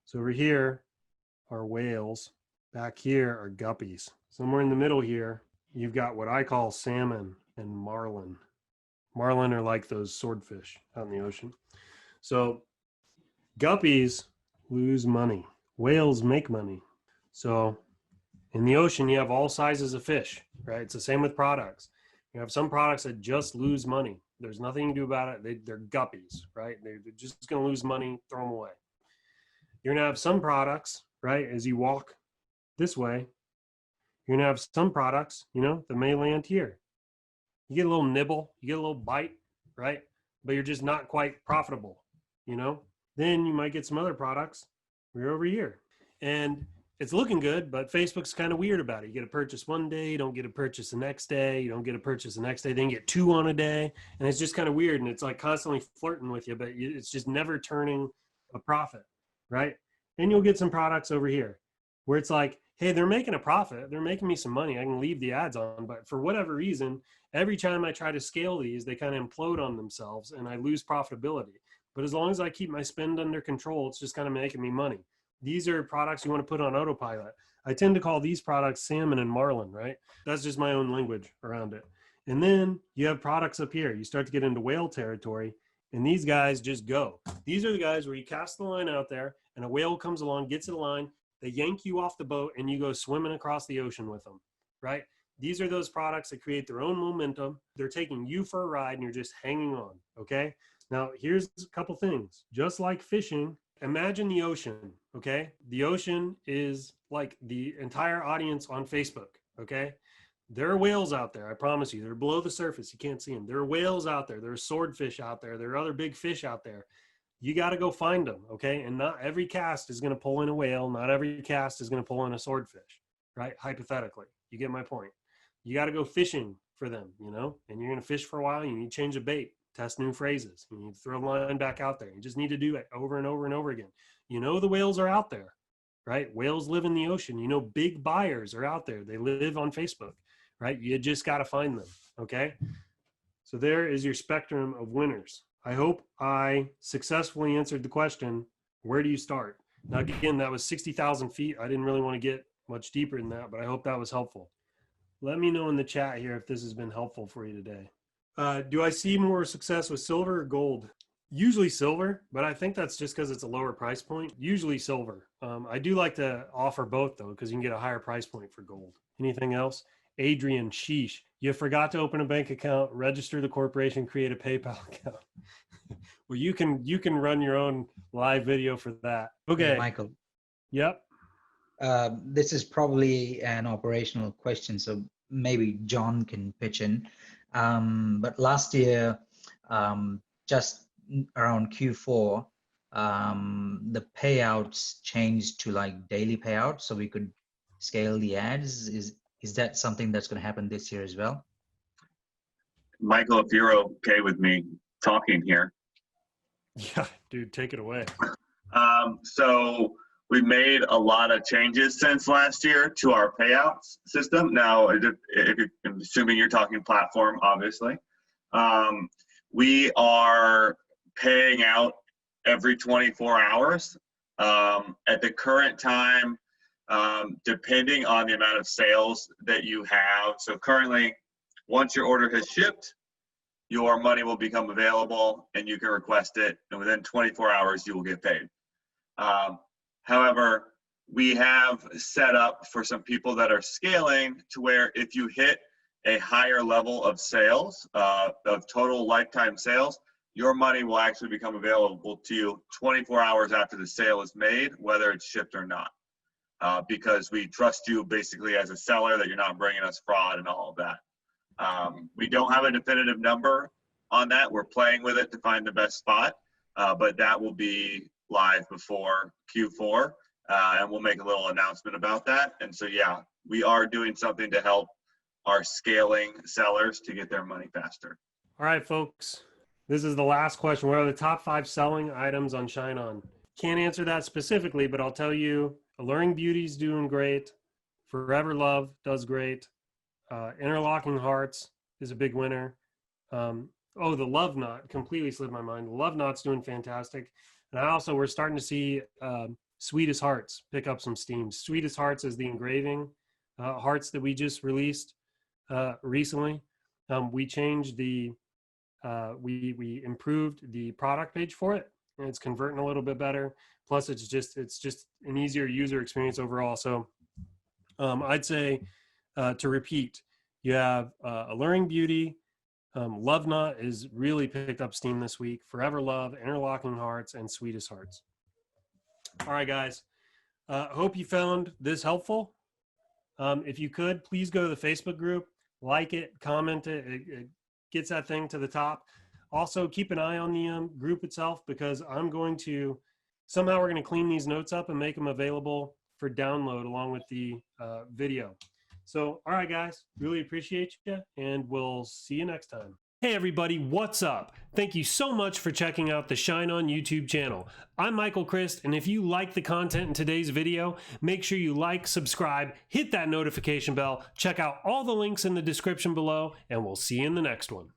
So over here are whales. Back here are guppies. Somewhere in the middle here, you've got what I call salmon and marlin. Marlin are like those swordfish out in the ocean. So guppies lose money. Whales make money. So in the ocean, you have all sizes of fish, right? It's the same with products. You have some products that just lose money. There's nothing you can do about it. They're guppies, right? They're just going to lose money, throw them away. You're going to have some products, right? As you walk this way, you're going to have some products, you know, that may land here. You get a little nibble, you get a little bite, right? But you're just not quite profitable, you know? Then you might get some other products. We're over here. And it's looking good, but Facebook's kind of weird about it. You get a purchase one day, you don't get a purchase the next day, you don't get a purchase the next day, then you get 2 on a day. And it's just kind of weird. And it's like constantly flirting with you, but it's just never turning a profit, right? And you'll get some products over here where it's like, hey, they're making a profit. They're making me some money. I can leave the ads on. But for whatever reason, every time I try to scale these, they kind of implode on themselves and I lose profitability. But as long as I keep my spend under control, it's just kind of making me money. These are products you want to put on autopilot. I tend to call these products salmon and marlin, right? That's just my own language around it. And then you have products up here. You start to get into whale territory, and these guys just go. These are the guys where you cast the line out there, and a whale comes along, gets the line, they yank you off the boat, and you go swimming across the ocean with them, right? These are those products that create their own momentum. They're taking you for a ride, and you're just hanging on, okay? Now, here's a couple things. Just like fishing, imagine the ocean, okay? The ocean is like the entire audience on Facebook, okay? There are whales out there, I promise you. They're below the surface. You can't see them. There are whales out there. There are swordfish out there. There are other big fish out there. You got to go find them, okay? And not every cast is going to pull in a whale. Not every cast is going to pull in a swordfish, right? Hypothetically. You get my point. You got to go fishing for them, you know? And you're going to fish for a while. You need to change the bait. Test new phrases. You need to throw the line back out there. You just need to do it over and over and over again. You know the whales are out there, right? Whales live in the ocean. You know big buyers are out there. They live on Facebook, right? You just got to find them, okay? So there is your spectrum of winners. I hope I successfully answered the question, where do you start? Now, again, that was 60,000 feet. I didn't really want to get much deeper than that, but I hope that was helpful. Let me know in the chat here if this has been helpful for you today. Do I see more success with silver or gold? Usually silver, but I think that's just because it's a lower price point. Usually silver. I do like to offer both though, because you can get a higher price point for gold. Anything else? Adrian, sheesh. You forgot to open a bank account, register the corporation, create a PayPal account. Well, you can run your own live video for that. Okay. Hey, Michael, Yep. this is probably an operational question, so maybe John can pitch in. But last year, just around Q4, the payouts changed to like daily payouts, so we could scale the ads. Is that something that's going to happen this year as well? Michael, if you're okay with me talking here. Yeah, dude, take it away. So we made a lot of changes since last year to our payouts system. Now, if I'm assuming you're talking platform, obviously. We are paying out every 24 hours. At the current time, depending on the amount of sales that you have. So currently, once your order has shipped, your money will become available and you can request it, and within 24 hours you will get paid. However, we have set up for some people that are scaling to where if you hit a higher level of sales, of total lifetime sales, your money will actually become available to you 24 hours after the sale is made, whether it's shipped or not. Because we trust you basically as a seller that you're not bringing us fraud and all of that. We don't have a definitive number on that. We're playing with it to find the best spot, but that will be live before Q4, and we'll make a little announcement about that. And so, yeah, we are doing something to help our scaling sellers to get their money faster. All right, folks. This is the last question. What are the top 5 selling items on ShineOn? Can't answer that specifically, but I'll tell you, Alluring Beauty's doing great. Forever Love does great. Interlocking Hearts is a big winner. The Love Knot completely slipped my mind. The Love Knot's doing fantastic. And we're starting to see Sweetest Hearts pick up some steam. Sweetest Hearts is the engraving hearts that we just released recently. We changed we improved the product page for it, and it's converting a little bit better. Plus, it's just an easier user experience overall. So I'd say to repeat, you have Alluring Beauty, Love Knot is really picked up steam this week. Forever Love, Interlocking Hearts, and Sweetest Hearts. All right, guys. Hope you found this helpful. If you could, please go to the Facebook group, like it, comment it. It gets that thing to the top. Also, keep an eye on the group itself, because we're going to clean these notes up and make them available for download along with the video. So, all right, guys, really appreciate you, and we'll see you next time. Hey, everybody, what's up? Thank you so much for checking out the ShineOn YouTube channel. I'm Michael Christ, and if you like the content in today's video, make sure you like, subscribe, hit that notification bell, check out all the links in the description below, and we'll see you in the next one.